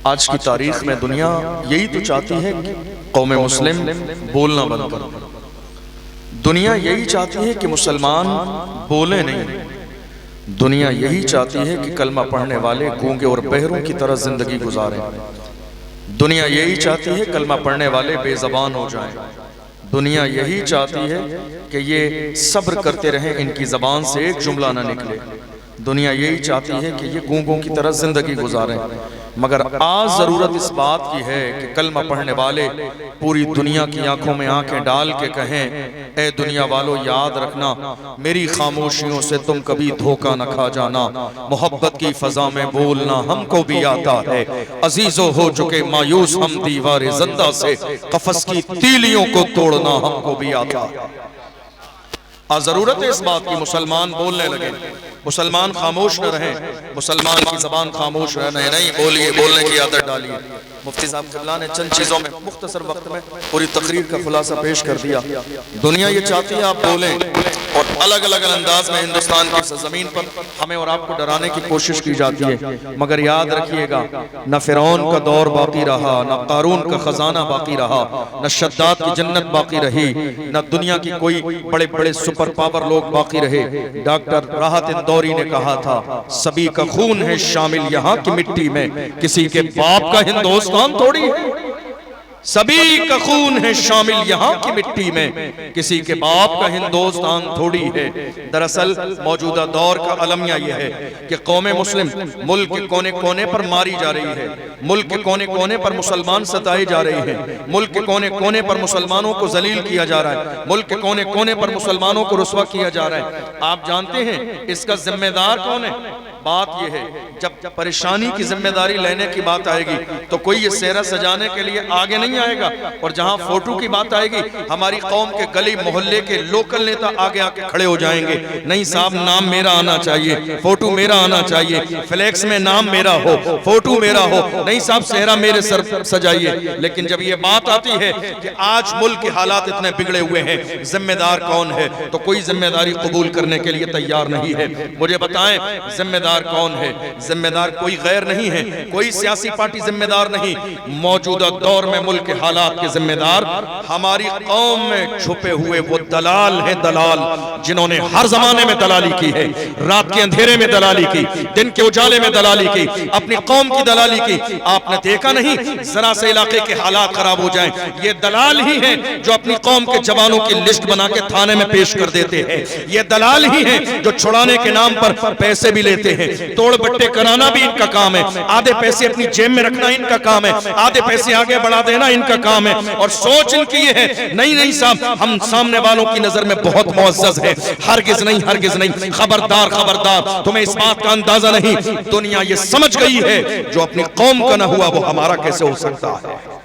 आज की तारीख में दुनिया यही तो चाहती है कि कौम मुस्लिम बोलना बंद कर दे। दुनिया यही चाहती है कि मुसलमान बोले नहीं। दुनिया यही चाहती है कि कलमा पढ़ने वाले गूंगे और बहरों की तरह जिंदगी गुजारें। दुनिया यही चाहती है कलमा पढ़ने वाले बेज़बान हो जाएं। दुनिया यही चाहती है कि ये सब्र करते रहें, इनकी ज़बान से एक जुमला ना निकले। दुनिया यही चाहती है कि ये गूंगों की तरह जिंदगी गुजारें। मगर आज ज़रूरत इस बात की है कि कलमा पढ़ने वाले पूरी दुनिया की आंखों में आंखें डाल के कहें, ए दुनिया वालों याद रखना, मेरी खामोशियों से तुम कभी धोखा न खा जाना। मोहब्बत की फजा में बोलना हमको भी आता है। अजीजों हो चुके मायूस हम दीवारे जिंदा से, कफस की तीलियों को तोड़ना हमको भी आता है। आज जरूरत है इस बात की मुसलमान बोलने लगे, मुसलमान खामोश न रहे, मुसलमान की जबान खामोश रहने नहीं, बोलिए, बोलने की आदत डालिए। मुफ्ती साहब क़िबला ने चंद चीज़ों में मुख्तसर वक्त में पूरी तकरीर का खुलासा पेश कर दिया। दुनिया ये चाहती है आप बोलें और अलग अलग अंदाज में हिंदुस्तान की ज़मीन पर हमें और आपको डराने की कोशिश की जाती है। मगर याद रखिएगा, न फिरौन का दौर बाकी रहा, न कारून का खजाना बाकी रहा, न शद्दाद की जन्नत बाकी रही, न दुनिया की कोई बड़े बड़े सुपर पावर लोग बाकी रहे। डॉक्टर राहत इंदौरी ने कहा था, सभी का खून है शामिल यहाँ की मिट्टी में, किसी के बाप का हिंदुस्तान थोड़ी है। सभी का खून है शामिल यहाँ की मिट्टी में, किसी के बाप का हिंदुस्तान थोड़ी है। दरअसल मौजूदा दौर का अलमिया यह है कि कौम मुस्लिम मुल्क के कोने कोने पर मारी जा रही है, मुल्क के कोने कोने पर मुसलमान सताए जा रहे हैं, मुल्क के कोने कोने पर मुसलमानों को जलील किया जा रहा है, मुल्क के कोने कोने पर मुसलमानों को रुस्वा किया जा रहा है। आप जानते हैं इसका जिम्मेदार कौन है? बात यह है, जब परेशानी की जिम्मेदारी लेने की बात आएगी तो कोई ये सेहरा सजाने के लिए आगे नहीं आएगा, और जहां फोटो की बात आएगी हमारी कौम के गली मोहल्ले के लोकल नेता आगे आके खड़े हो जाएंगे। नहीं साहब, नाम मेरा आना चाहिए, फोटो मेरा आना चाहिए, फ्लैक्स में नाम मेरा हो, फोटो मेरा हो, नहीं साहब सेहरा मेरे सर सजाइए। लेकिन जब ये बात आती है कि आज मुल्क के हालात इतने बिगड़े हुए हैं, जिम्मेदार कौन है, तो कोई जिम्मेदारी कबूल करने के लिए तैयार नहीं है। मुझे बताएं जिम्मेदार कौन है? जिम्मेदार कोई गैर नहीं है, कोई सियासी पार्टी जिम्मेदार नहीं। मौजूदा दौर में मुल्क के हालात के जिम्मेदार हमारी कौम में छुपे हुए वो दलाल हैं, दलाल जिन्होंने हर जमाने में दलाली की है, रात के अंधेरे में दलाली की, दिन के उजाले में दलाली की, अपनी कौम की दलाली की। आपने देखा नहीं, जरा से इलाके के हालात खराब हो जाएं, ये दलाल ही हैं जो अपनी कौम के जवानों की लिस्ट बना के थाने में पेश कर देते हैं। ये दलाल ही हैं जो छुड़ाने के नाम पर पैसे भी लेते हैं, तोड़ बट्टे कराना भी इनका काम है, आधे पैसे अपनी जेब में रखना इनका काम है, आधे पैसे आगे बढ़ा देना इनका काम है। और सोच इनकी ये है, नहीं नहीं साहब, हम सामने वालों की नजर में बहुत मुअज़्ज़ज़ है, हरगिज नहीं, हरगिज नहीं, खबरदार खबरदार, तुम्हें इस बात का अंदाजा नहीं। दुनिया ये समझ गई है, जो अपनी कौम का न हुआ वो हमारा कैसे हो सकता है।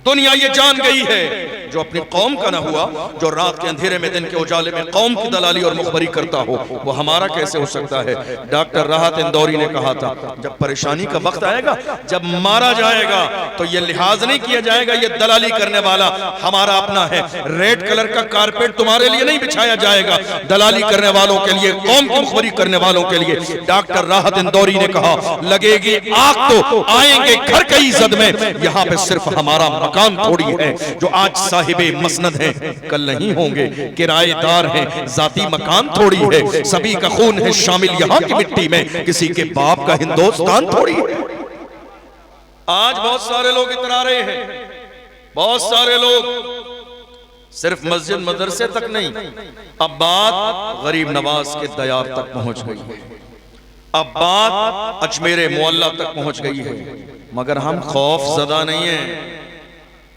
दुनिया ये जान गई है, जो अपनी कौम का ना हुआ, जो रात के अंधेरे में दिन के उजाले में कौम की दलाली और मुखबरी करता हो, वो हमारा कैसे हो सकता है। डॉक्टर राहत इंदौरी ने कहा था, जब परेशानी का वक्त आएगा, जब मारा जाएगा तो ये लिहाज नहीं किया जाएगा ये दलाली करने वाला हमारा अपना है। रेड कलर का कारपेट तुम्हारे लिए नहीं बिछाया जाएगा, दलाली करने वालों के लिए, कौम की मुखबरी करने वालों के लिए। डॉक्टर राहत इंदौरी ने कहा, लगेगी आग तो आएंगे घर की इज्जत में, यहाँ पे सिर्फ हमारा मकान थोड़ी है। जो आज साहिबे मसनद हैं, कल नहीं होंगे किराएदार हैं, जाती मकान थोड़ी है। सभी का खून है शामिल यहाँ की मिट्टी में, किसी के बाप का हिंदुस्तान थोड़ी है। आज बहुत सारे लोग इतरा रहे हैं, बहुत सारे लोग सिर्फ मस्जिद मदरसे तक नहीं, अब बात गरीब नवाज के दयार तक पहुंच गई है, अब बात अजमेरे मोहल्ला तक पहुंच गई है। मगर हम खौफ ज़दा नहीं है,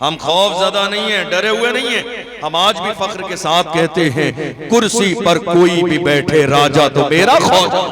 हम खौफ ज़दा नहीं है, डरे हुए नहीं है। हम आज भी फख्र के साथ कहते हैं, कुर्सी पर कोई भी बैठे राजा तो मेरा खौजा,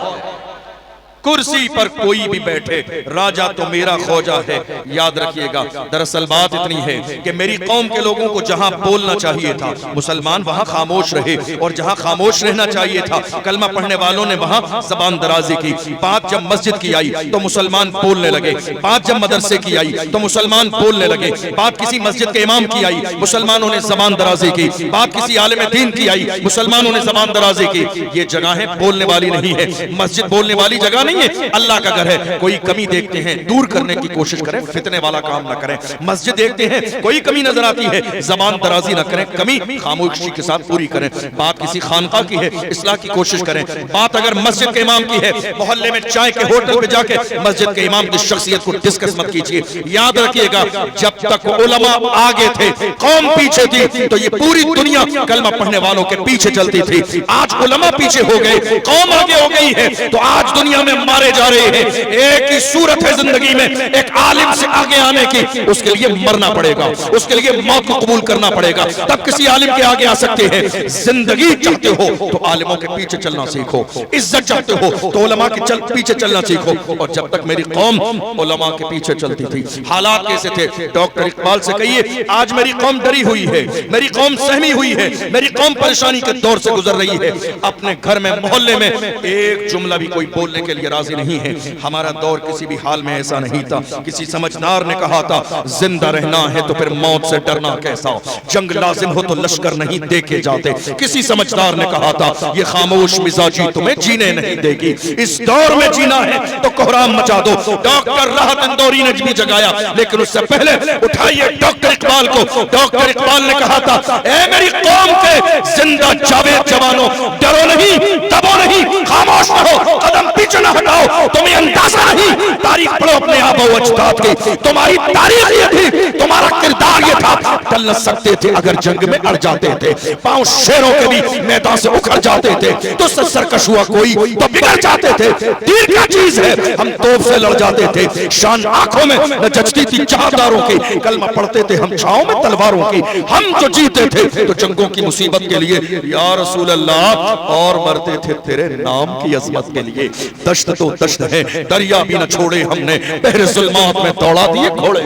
कुर्सी पर कोई भी बैठे राजा तो मेरा खौजा है। याद रखिएगा, दरअसल बात इतनी है कि मेरी कौम के लोगों को जहां बोलना चाहिए था मुसलमान वहां खामोश रहे, और जहां खामोश रहना चाहिए था कलमा पढ़ने वालों ने वहां जबान दराजी की। बात जब मस्जिद की आई तो मुसलमान बोलने लगे, बात जब मदरसे की आई तो मुसलमान बोलने लगे, बात किसी मस्जिद के इमाम की आई मुसलमानों ने जबान दराजी की, बात किसी आलिम दीन की आई मुसलमानों ने जबान दराजी की। ये जगहें बोलने वाली नहीं है, मस्जिद बोलने वाली जगह नहीं नहीं है, अल्लाह का घर है। कोई कमी देखते हैं दूर करने की कोशिश करें, फितने वाला काम ना करें। मस्जिद देखते हैं कोई कमी नजर आती है, जबान दराजी ना करें, कमी खामोशी के साथ पूरी करें। बात किसी खानका की है, इस्लाह की कोशिश करें। बात अगर मस्जिद के इमाम की है, मोहल्ले में चाय के होटल पे जाके मस्जिद के इमाम की शख्सियत को डिस्कस मत कीजिए। याद रखिएगा, जब तक उलमा आगे थे कौम पीछे थी, तो ये पूरी दुनिया कलमा पढ़ने वालों के पीछे चलती थी। आज उलमा पीछे हो गए, कौम आगे हो गई है, तो आज दुनिया में मारे जा रहे हैं। एक ही सूरत है जिंदगी में, एक आलिम से आगे आने की, उसके लिए मरना पड़ेगा, उसके लिए मौत को कबूल करना पड़ेगा, तब किसी आलिम के आगे आ सकते हैं। जिंदगी चाहते हो तो आलिमों के पीछे चलना सीखो, इज्जत चाहते हो तो उलमा के पीछे चलना सीखो। और जब तक मेरी कौम उलमा के पीछे चलती थी, हालात कैसे थे? डॉक्टर इकबाल से कहिए, आज मेरी कौम डरी हुई है, मेरी कौम सहमी हुई है, मेरी कौम परेशानी के दौर से गुजर रही है। अपने घर में मोहल्ले में एक जुमला भी कोई बोलने के लिए राजी नहीं है। हमारा दौर किसी भी हाल में ऐसा नहीं था। किसी समझदार ने कहा था, जिंदा रहना है तो फिर मौत से डरना कैसा, जंग लाजिम हो तो लश्कर नहीं देखे जाते। किसी समझदार ने कहा था, ये खामोश मिजाजी तुम्हें जीने नहीं देगी। इस दौर में जीना है तो कोहराम मचा दो। डॉक्टर राहत इंदौरी ने भी जगाया, लेकिन उससे पहले उठाइए डॉक्टर इकबाल को। डॉक्टर इकबाल ने कहा था, ए मेरी कौम के जिंदा जावेद जवानों, डरो नहीं, दबो नहीं, खामोश रहो, कदम पीछे न हटाओ। तुम्हें अंदाजा नहीं, तारीख पढ़ो अपने आबा व अजदाद की। तुम्हारी तारीख ये थी, तुम्हारा किरदार ये था। टल न सकते थे अगर जंग में अड़ जाते थे, पांव शेरों के भी मैदान से उखड़ जाते थे। तो सरकश हुआ कोई तो बिगड़ जाते थे। तीर क्या चीज है, हम तोप से लड़ जाते थे। शान आंखों में न जचती थी चाहदारों की, कलमा पढ़ते थे हम छाओं में तलवारों की। हम जो जीते थे तो जंगों की मुसीबत के लिए या रसूल अल्लाह, और मरते थे तेरे नाम की अजमत के लिए। दश्त तो दश्त है, दरिया भी न छोड़े हमने, बहरे जुल्मात में दौड़ा दिए घोड़े।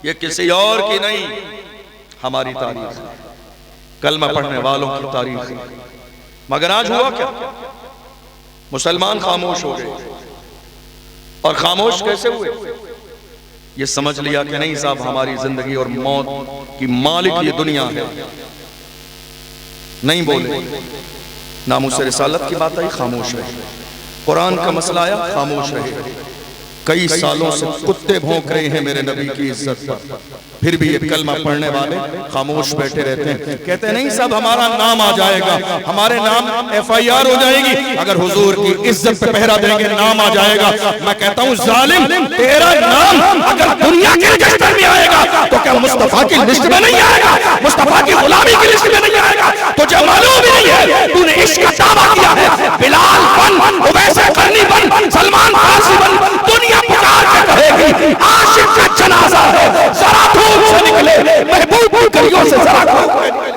ये किसी और की नहीं, हमारी तारीख, कलमा पढ़ने वालों की तारीख। मगर आज हुआ क्या? मुसलमान खामोश हो गए। और खामोश कैसे हुए? ये समझ लिया कि नहीं साहब, हमारी जिंदगी और मौत की मालिक ये दुनिया है। नहीं बोले। नामुस रिसालत की बात आई, खामोश रहे। कुरान का मसला आया, खामोश रहे। कई सालों से कुत्ते भौंक रहे हैं मेरे नबी की इज्जत पर, फिर भी ये कलमा पढ़ने वाले खामोश बैठे रहते हैं। कहते हैं नहीं साहब, हमारा नाम आ जाएगा, हमारे नाम FIR हो जाएगी अगर हुजूर की इज्जत पे पहरा देंगे, नाम आ जाएगा। मैं कहता हूँ जालिम, तेरा नाम अगर दुनिया के रजिस्टर में आएगा तो क्या मुस्तफा की लिस्ट में नहीं आएगा? मुस्तफा की गुलामी की लिस्ट में नहीं आएगा? तुझे मालूम भी नहीं है, तूने इश्क का दावा किया है। बिलाल बन, उवैसे करनी बन, सलमान फारसी बन, दुनिया पुकार के कहेगी आशिक का जनाजा है, जरा धूप से निकले, महबूब की गलियों से जरा धूप से निकले।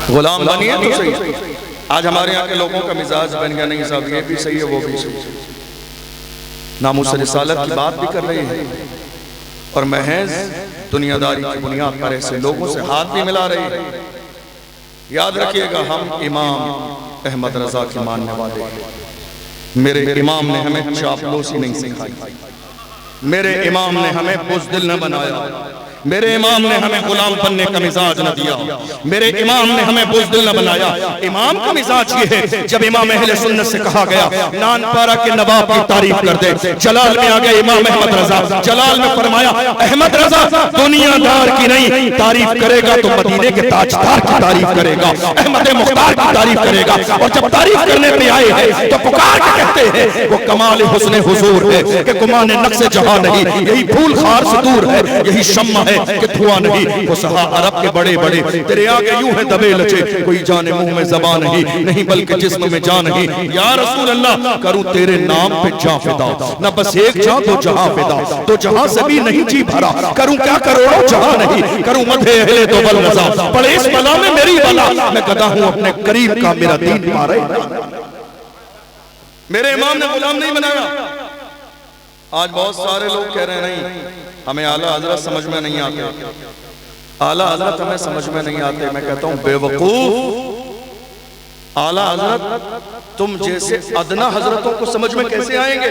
गुलाम बनिए तो सही। आज हमारे यहाँ के लोगों का मिजाज बन गया, नहीं साहब ये भी सही है वो भी सही है। नामुस रिसालत की बात भी कर रहे हैं और महज दुनियादारी की बुनियाद पर ऐसे लोगों से हाथ भी मिला रहे हैं। याद रखिएगा, हम इमाम अहमद रजा के मानने वाले हैं। मेरे इमाम ने हमें चापलूसी नहीं सिखाई, मेरे इमाम ने हमें बुज़दिल न बनाया, मेरे इमाम ने हमें गुलाम बनने का मिजाज न दिया, मेरे इमाम ने हमें बुज़दिल न बनाया। इमाम का मिजाज ये है, जब इमाम अहले सुन्नत से कहा गया नानपारा के नवाब की तारीफ कर दे, जलाल में आ गए इमाम अहमद रजा। जलाल में फरमाया अहमद रजा दुनियादार की नहीं तारीफ करेगा तो मदीने के ताजदार की तारीफ करेगा, अहमद मुख्तार की तारीफ करेगा। और जब तारीफ करने पे आए हैं तो पुकार के कहते हैं वो कमाल हुस्न हुजूर है कि गुमान नक्शे जहां नहीं, यही फूल खार से दूर है, यही शम्मा कि धुआं नहीं। वो सहा अरब के बड़े बड़े तेरे आगे यूं है दबे लचे, कोई जाने मुंह में ज़बान नहीं, नहीं बल्कि जिस्म में जान नहीं। या रसूल अल्लाह, करूं तेरे नाम पे जां फिदा, न बस एक जां तो जहां फिदा, तो जहां से भी नहीं जी भरा, करूं क्या करोड़ों जहां नहीं, करूं मधे अहले तो बल रज़ा, पड़े इस बला में मेरी बला, मैं गदा हूं अपने करीब का, मेरा दीन मारे। मेरे इमाम ने गुलाम नहीं बनाया। आज बहुत सारे लोग कह रहे हैं नहीं हमें आला हजरत समझ में नहीं आते, आला हजरत हमें समझ में नहीं आते। मैं कहता हूं बेवकूफ, आला हजरत तुम जैसे अदना हजरतों को समझ में कैसे आएंगे?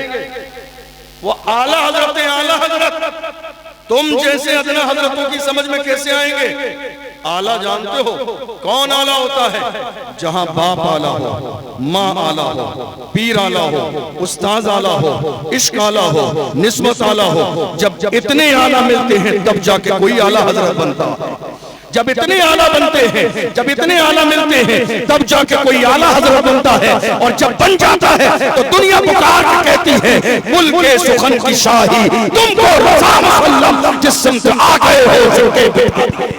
वो आला हजरत है, आला हजरत तुम जैसे अदना हजरतों की समझ में कैसे आएंगे? आला जानते हो कौन आला होता है? जहां बाप आला हो, माँ आला हो, पीर आला हो, उस्ताद आला हो, इश्क आला हो, निस्बत आला हो। जब इतने आला मिलते हैं तब जाके कोई आला हजरत बनता है। जब इतने आला बनते हैं, जब इतने आला मिलते हैं तब जाके कोई आला हजरत बनता है। और जब बन जाता है तो दुनिया पुकार के कहती है मुल्के सुखन की शाही तुमको रज़ा मुसल्लम जिस सिमत आ गए हो झुके।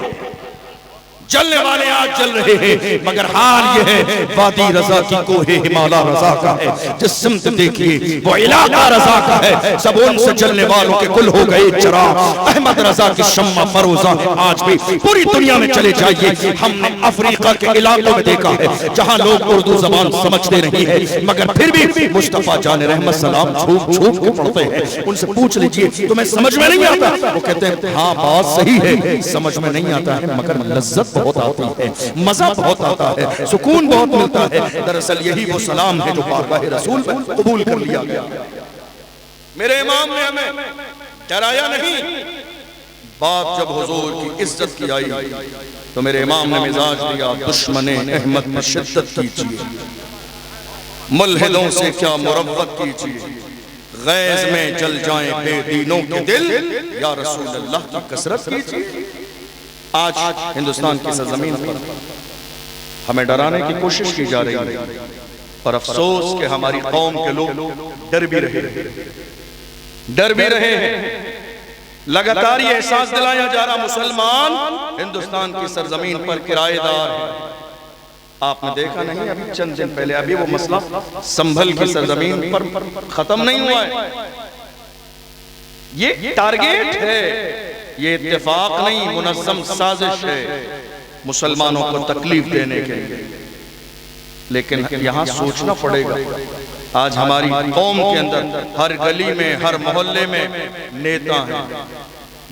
जलने वाले आज जल रहे हैं मगर हाल ये है वादी रजा की कोहे हिमालय रजा का है। जिस सिमत देखिए वो इलाका रजा का है। सब उनसे जलने वालों के कुल हो गए चिराग। अहमद रजा की शम्मा फरोजा है आज भी। पूरी दुनिया में चले जाइए, हमने अफ्रीका के इलाकों में देखा है जहां लोग उर्दू जबान समझते नहीं है मगर फिर भी मुस्तफा जान रहमत सलाम छूप छूप के पढ़ते हैं। उनसे पूछ लीजिए तुम्हें समझ में नहीं आता? वो कहते हैं हाँ बात सही है, समझ में नहीं आता है मगर लज्जत बहुत आती है, मजा बहुत आता है, सुकून बहुत मिलता है। दरअसल यही वो सलाम है जो बारगाह रसूल पर कबूल कर लिया गया। मेरे इमाम ने हमें डराया नहीं। बात जब हुजूर की इज्जत की आई तो मेरे इमाम ने मिजाज दिया दुश्मने अहमद में शिद्दत कीजिए, मुल्हिदों से क्या मुरव्वत कीजिए, गैज में जल जाएं बेदीनों के दिल, या रसूल अल्लाह की कसरत कीजिए। आज हिंदुस्तान की सरजमीन पर हमें डराने की कोशिश की जा रही है और अफसोस कि हमारी कौम के लोग डर भी रहे हैं। लगातार ये एहसास दिलाया जा रहा मुसलमान हिंदुस्तान की सरजमीन पर किराएदार है। आपने देखा नहीं अभी चंद दिन पहले अभी वो मसला संभल की सरजमीन पर खत्म नहीं हुआ है। ये टारगेट है, ये इत्तेफाक नहीं मुनज़्ज़म साजिश है मुसलमानों को तकलीफ देने के लिए। लेकिन यहाँ सोचना पड़ेगा आज हमारी कौम के अंदर हर गली में हर मोहल्ले में नेता हैं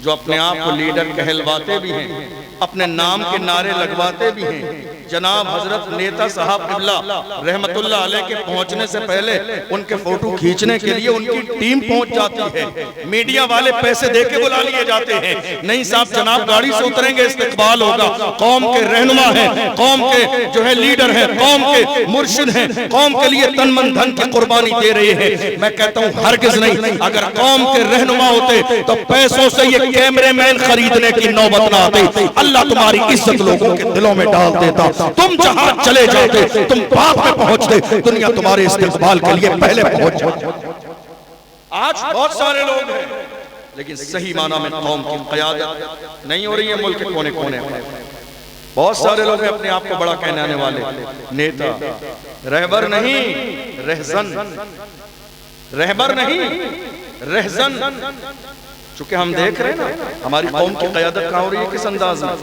जो अपने आप को लीडर कहलवाते भी हैं, अपने नाम के नारे लगवाते भी हैं। जनाब हजरत नेता साहब क़िबला रहमतुल्लाह अलैह के पहुंचने से पहले उनके फोटो खींचने के लिए उनकी टीम पहुंच जाती है। मीडिया वाले पैसे देके बुला लिए जाते हैं। नहीं साहब जनाब गाड़ी से उतरेंगे, इस्तकबाल होगा। कौम के रहनुमा हैं, कौम के जो है लीडर हैं, कौम के मुर्शिद हैं, कौम के लिए तन मन धन की कुर्बानी दे रहे हैं। मैं कहता हूँ हरगिज नहीं। अगर कौम के रहनुमा होते तो पैसों से ये कैमरेमैन खरीदने की नौबत ना आती। अल्लाह तुम्हारी इज्जत लोगों के दिलों में डाल देता। तुम जहां चले जाते, तुम बाप में पहुंचते, दुनिया तुम्हारे इस्तेमाल के लिए पहले पहुंच जाती। आज बहुत सारे लोग हैं लेकिन सही माना में कौम की क़यादत नहीं हो रही है। मुल्क के कोने कोने में बहुत सारे लोग हैं अपने आप को बड़ा कहने आने वाले नेता, रहबर नहीं रहजन, रहबर नहीं रहजन। चूंकि हम देख रहे हैं ना हमारी कौम की क़यादत कहाँ हो रही है, किस अंदाज में।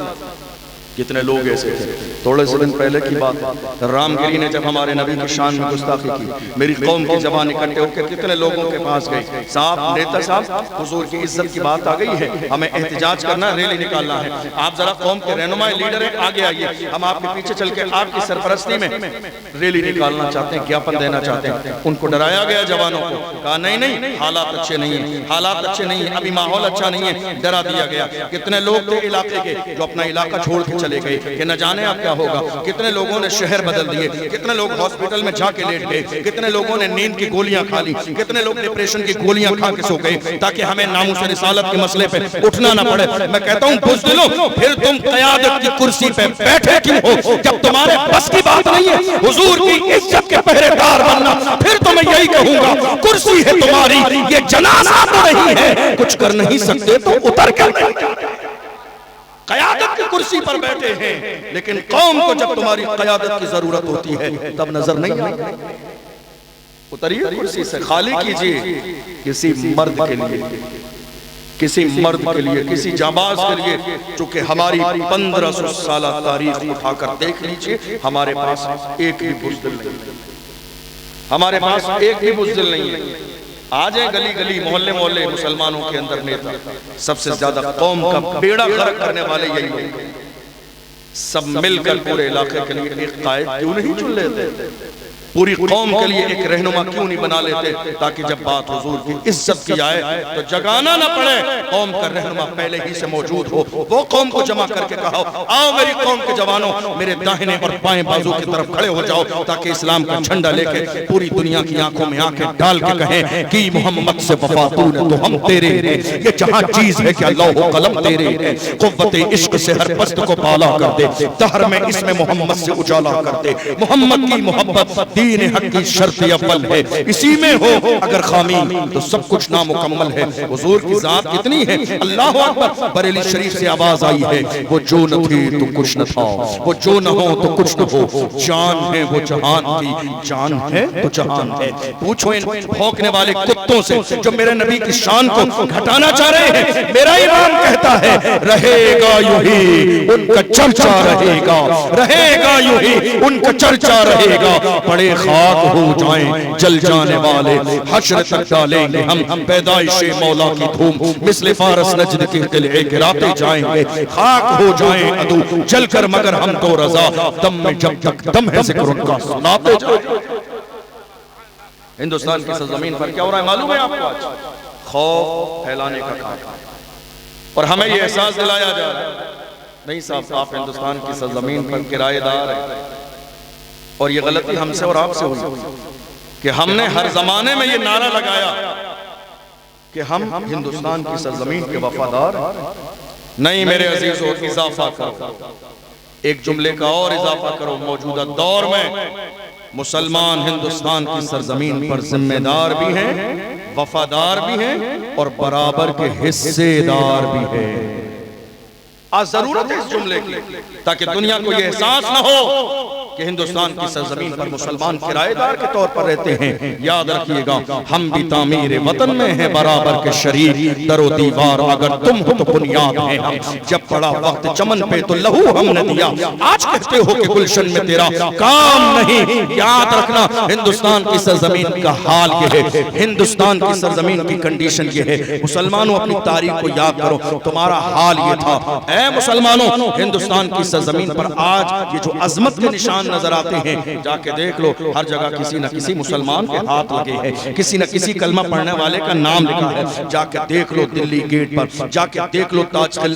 कितने लोग ऐसे थे। थोड़े से दिन पहले की बात, रामगिरी ने जब हमारे नबी की शान में गुस्ताखी की, मेरी कौम की जबान इकट्ठे होकर कितने लोगों के पास गए, साहब नेता साहब हुजूर की इज्जत की बात आ गई है, हमें एहतजाज करना है, रैली निकालना है। आप जरा कौम के रहनुमाई लीडर हैं, आगे आइए, हम आपके पीछे चल के आपकी सरपरस्ती में रैली निकालना चाहते हैं, ज्ञापन देना चाहते हैं। उनको डराया गया जवानों को, कहा नहीं नहीं हालात अच्छे नहीं है, हालात अच्छे नहीं है, अभी माहौल अच्छा नहीं है, डरा दिया गया। कितने लोग थे इलाके के जो अपना इलाका छोड़ के चले गए कि न जाने अब क्या होगा। कितने लोगों ने शहर बदल दिए, कितने लोग हॉस्पिटल में जाके लेट गए, कितने लोगों ने नींद की गोलियां खा ली, कितने लोग डिप्रेशन की गोलियां खा के सो गए ताकि हमें नामूस रिसालत के मसले पे उठना ना पड़े। मैं कहता हूं बुज़दिलों, फिर तुम क़यादत की कुर्सी पे बैठे क्यों हो जब तुम्हारे बस की बात नहीं है हुजूर की इज्जत के पहरेदार बनना। फिर तो मैं यही कहूंगा कुर्सी है तुम्हारी, ये जनाजा तो नहीं है, कुछ कर नहीं सकते तो उतर कर क़यादत की कुर्सी पर बैठे हैं, लेकिन कौम को जब तुम्हारी क़यादत की जरूरत होती है तब नजर नहीं आती। उतरिए कुर्सी से, खाली कीजिए किसी मर्द के लिए, किसी मर्द के लिए, किसी जाबाज के लिए। चूंकि हमारी 1500 साल तारीख उठाकर देख लीजिए, हमारे पास एक भी बुज़दिल नहीं, हमारे पास एक भी बुज़दिल नहीं है। आज है गली गली मोहल्ले मोहल्ले मुसलमानों के अंदर नेता, सबसे ज्यादा कौम का बेड़ा गर्क करने वाले यही लोग। सब मिलकर पूरे इलाके के लिए एक कायद क्यों नहीं चुन लेते, पूरी कौम के लिए एक रहनुमा क्यों नहीं बना लेते, ताकि जब बात हुजूर की इज्जत की आए तो जगाना ना पड़े, कौम का रहनुमा पहले ही से मौजूद हो, वो कौम को जमा करके कहा आओ मेरी कौम के जवानों, मेरे दाहिने और बाएं बाजू की तरफ खड़े हो जाओ, ताकि इस्लाम का झंडा लेके पूरी दुनिया की आंखों में आंखें डाल के कहें कि मोहम्मद से वफा तूने तो हम तेरे हैं, ये जहां चीज है कि अल्लाह हो कलम तेरे है, कुव्वत इश्क से हर पस्त को पाला कर दे, दहर में इसमें मोहम्मद से उजाला कर दे, मोहम्मद की मोहब्बत दीन हक की शर्त अव्वल है, इसी में हो अगर खामी तो सब कुछ नामुकम्मल है। हुजूर की जात कितनी है, अल्लाह अकबर। बरेली शरीफ से आवाज आई है, वो जो न थे तो कुछ न था, वो जो न हो तो कुछ न हो, जान है वो जहान की, जान है तो जहान है। पूछो इन भौंकने वाले कुत्तों से जो मेरे नबी की शान को घटाना चाह रहे हैं, मेरा ईमान कहता है रहेगा यूं ही उनका चर्चा रहेगा, रहेगा यूं ही उनका चर्चा रहेगा, बड़े खाक हो जाएं जल जाने वाले, हश्र तक डालेंगे हम पैदाइशे मौला की धूम, मिस्ले फारस नजद के किले गिराते जाएंगे, खाक हो जाएं अदू जलकर मगर हम तो रजा, दम में जब तक दम है जिक्र उनका सुनाते जाएं। हिंदुस्तान की सरजमीन पर क्या हो रहा है मालूम है आपको? आज खौफ फैलाने का काम, और हमें ये एहसास दिलाया जा रहा है नहीं साहब आप हिंदुस्तान की सरजमीन पर किराएदार हैं, और ये गलती हमसे और आपसे हुई कि हमने हर जमाने में ये नारा लगाया कि हम हिंदुस्तान की सरजमीन के वफादार। नहीं मेरे अजीजों, इजाफा करो, एक जुमले का और इजाफा करो, मौजूदा दौर में मुसलमान हिंदुस्तान की सरजमीन पर जिम्मेदार भी हैं, वफादार भी हैं और बराबर के हिस्सेदार भी हैं। आज जरूरत है इस जुमले की, ताकि दुनिया को यह एहसास न हो कि हिंदुस्तान की सरजमीन पर मुसलमान किराएदार के तौर पर रहते हैं। याद रखिएगा, हम भी तामीर वतन में हैं बराबर के शरीक, दरो दीवार अगर तुम हो तो बुनियाद हैं हम, जब पड़ा वक्त चमन पे तो लहू हमने दिया, आज कहते हो कि गुलशन में तेरा काम नहीं। याद रखना, हिंदुस्तान की सरजमीन का हाल ये है, हिंदुस्तान की सरजमीन की कंडीशन ये है। मुसलमानों अपनी तारीख को याद करो, तुम्हारा हाल ये था। ऐ मुसलमानों, हिंदुस्तान की सरजमीन पर आज ये जो अजमत के निशान नजर आते हैं, जाके देख लो, हर जगह किसी न किसी मुसलमान के हाथ लगे हैं, किसी न किसी कलमा पढ़ने वाले का नाम लिखा है। जाके देख लो दिल्ली गेट पर, जाके देख लो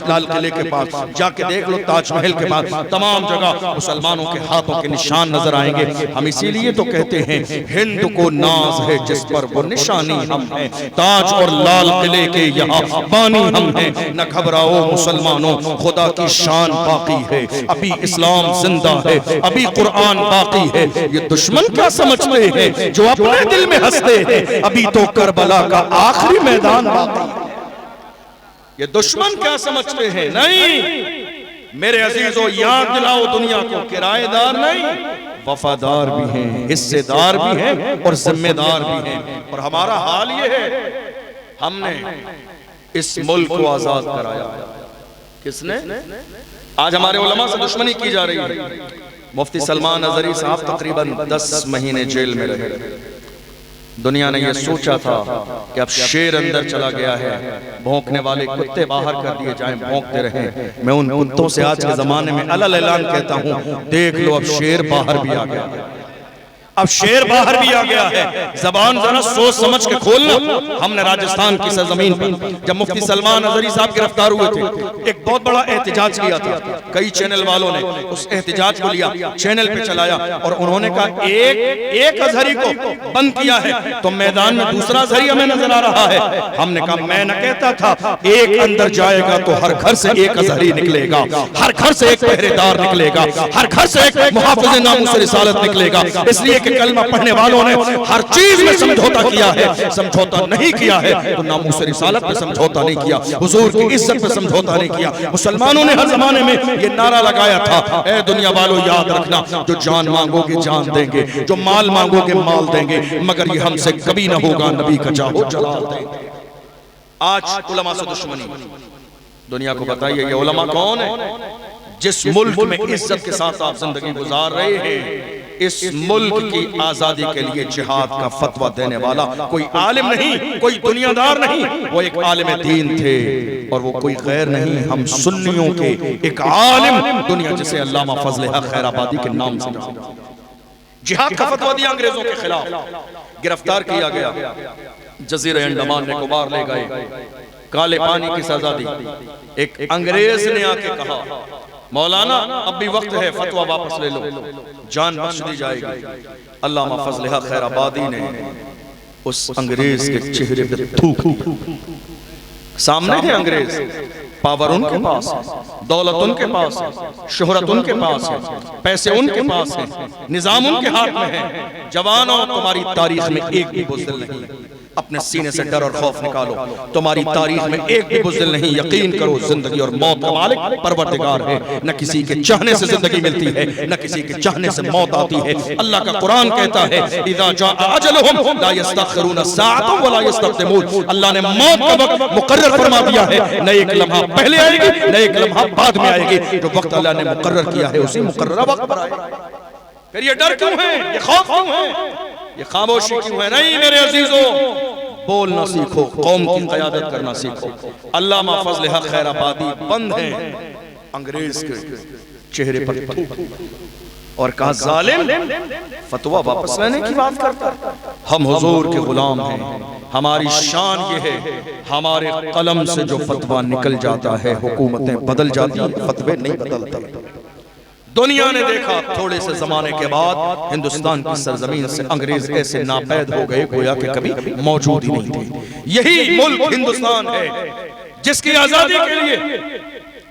लाल किले के पास, जाके देख लो ताजमहल के पास, तमाम जगह मुसलमानों के हाथों के निशान नजर आएंगे। हम इसीलिए तो कहते हैं हिंद को नाज है जिस पर वो निशानी हम हैं, ताज और लाल किले के यहाँ बानी हम हैं। न घबराओ मुसलमानों, खुदा की शान बाकी है, अभी इस्लाम जिंदा है, अभी कुरान बाकी है। ये दुश्मन क्या समझते हैं जो अपने दिल में हंसते हैं, अभी तो करबला का आखिरी मैदान बाकी है। ये दुश्मन क्या समझते हैं? नहीं मेरे अजीजों, याद दिलाओ दुनिया को, किराएदार नहीं, वफादार भी हैं, हिस्सेदार भी हैं और जिम्मेदार भी हैं। और हमारा हाल ये है, हमने इस मुल्क को आजाद कराया। किसने? आज हमारे उलमा से दुश्मनी की जा रही है। मुफ्ती सलमान अजहरी साहब तकरीबन 10 महीने जेल में रहे। दुनिया ने यह सोचा था कि अब शेर अंदर चला गया है, भौंकने वाले कुत्ते बाहर कर दिए जाएं, भौंकते रहें। मैं उन कुत्तों से आज के जमाने में अलल ऐलान कहता हूं, देख लो अब शेर बाहर भी आ गया है, अब शेर बाहर भी आ गया है। जबान जरा सोच समझ के खोलना। हमने राजस्थान की सरजमीन पर जब मुफ्ती सलमान अजहरी साहब गिरफ्तार हुए थे, एक बहुत बड़ा एहतिजाज किया था। कई चैनल वालों ने उस एहतिजाज को लिया, चैनल पे चलाया और उन्होंने कहा एक अजहरी को बंद किया है तो मैदान में दूसरा अजहरी हमें नजर आ रहा है। हमने कहा, मैं न कहता था एक अंदर जाएगा तो हर घर से एक अजहरी निकलेगा, हर घर से एक पहरेदार निकलेगा, हर घर से एक मुहाफिज़ नामूस रिसालत निकलेगा। इसलिए कलमा पढ़ने वालों ने हर चीज में समझौता किया है, समझौता नहीं किया है तो नामूस रिसालत पे समझौता नहीं किया, हुजूर की इज्जत पे समझौता नहीं किया। मुसलमानों ने हर जमाने में ये नारा लगाया था, ए दुनिया वालों याद रखना, जो जान मांगोगे जान देंगे, जो माल मांगोगे माल देंगे, मगर ये हमसे कभी ना होगा नबी का चाहो जलाल देंगे। आज उलमा से दुश्मनी, दुनिया को बताइए ये उलमा कौन है? जिस मुल्क में इज्जत के साथ आप जिंदगी गुजार रहे हैं, इस मुल्क की आजादी के लिए जिहाद का फतवा देने वाला कोई आलिम नहीं, कोई दुनियादार नहीं, वो एक आलिम दीन थे और वो कोई गैर नहीं, हम सुन्नियों के एक आलिम दुनिया जिसे अल्लामा फजल हक खैराबादी के नाम से जिहाद का फतवा दिया अंग्रेजों के खिलाफ, गिरफ्तार किया गया, जजीरे अंडमान निकोबार ले गए, काले पानी की सजा दी। एक अंग्रेज ने आके कहा मौलाना अब भी वक्त है, फतवा वापस ले लो, जान बख्श दी जाएगी। अल्लामा फजल हक खैराबादी ने उस अंग्रेज के चेहरे पे थूक दिया। सामने थे अंग्रेज, पावर उनके पास है, दौलत उनके पास है, शोहरत उनके पास है, पैसे उनके पास है, निजाम उनके हाथ में है। जवानों, तुम्हारी तारीख में एक भी बुज़दिल नहीं, अपने सीने से डर और खौफ निकालो, तुम्हारी तारीख में एक भी बुज़दिल नहीं। यकीन करो जिंदगी और मौत का मालिक परवरदिगार है, न किसी के चाहने से जिंदगी मिलती है, न किसी के चाहने से मौत आती है। अल्लाह का कुरान कहता है इज़ा जाअ अजलुहुम ला यस्तखिरून साअतन व ला यस्तक़दिमून। अल्लाह ने मौत का वक्त मुकर्रर फरमा दिया है, न एक लम्हा पहले आएगी न एक लम्हा बाद में आएगी। जो वक्त अल्लाह ने मुकर्रर किया है उसी मुकर्रर वक्त पर आएगा। फिर ये डर क्यों है, ये खौफ क्यों है, ये खामोशी क्यों है? नहीं मेरे अजीजों, बोलना सीखो, कौम की क़यादत करना सीखो। अल्लामा फजल हक खैराबादी बंद हैं अंग्रेज के चेहरे पर थूक और कहा जालिम, फतवा वापस लेने की बात करता। हम हुजूर के गुलाम हैं, हमारी शान ये है, हमारे कलम से जो फतवा निकल जाता है हुकूमतें बदल जाती हैं, फतवे नहीं बदलते। दुनिया ने देखा थोड़े से जमाने के बाद हिंदुस्तान की सरजमीन से अंग्रेज ऐसे नापैद हो गए गोया कि कभी मौजूद ही नहीं थे। यही मुल्क हिंदुस्तान है जिसकी आजादी के लिए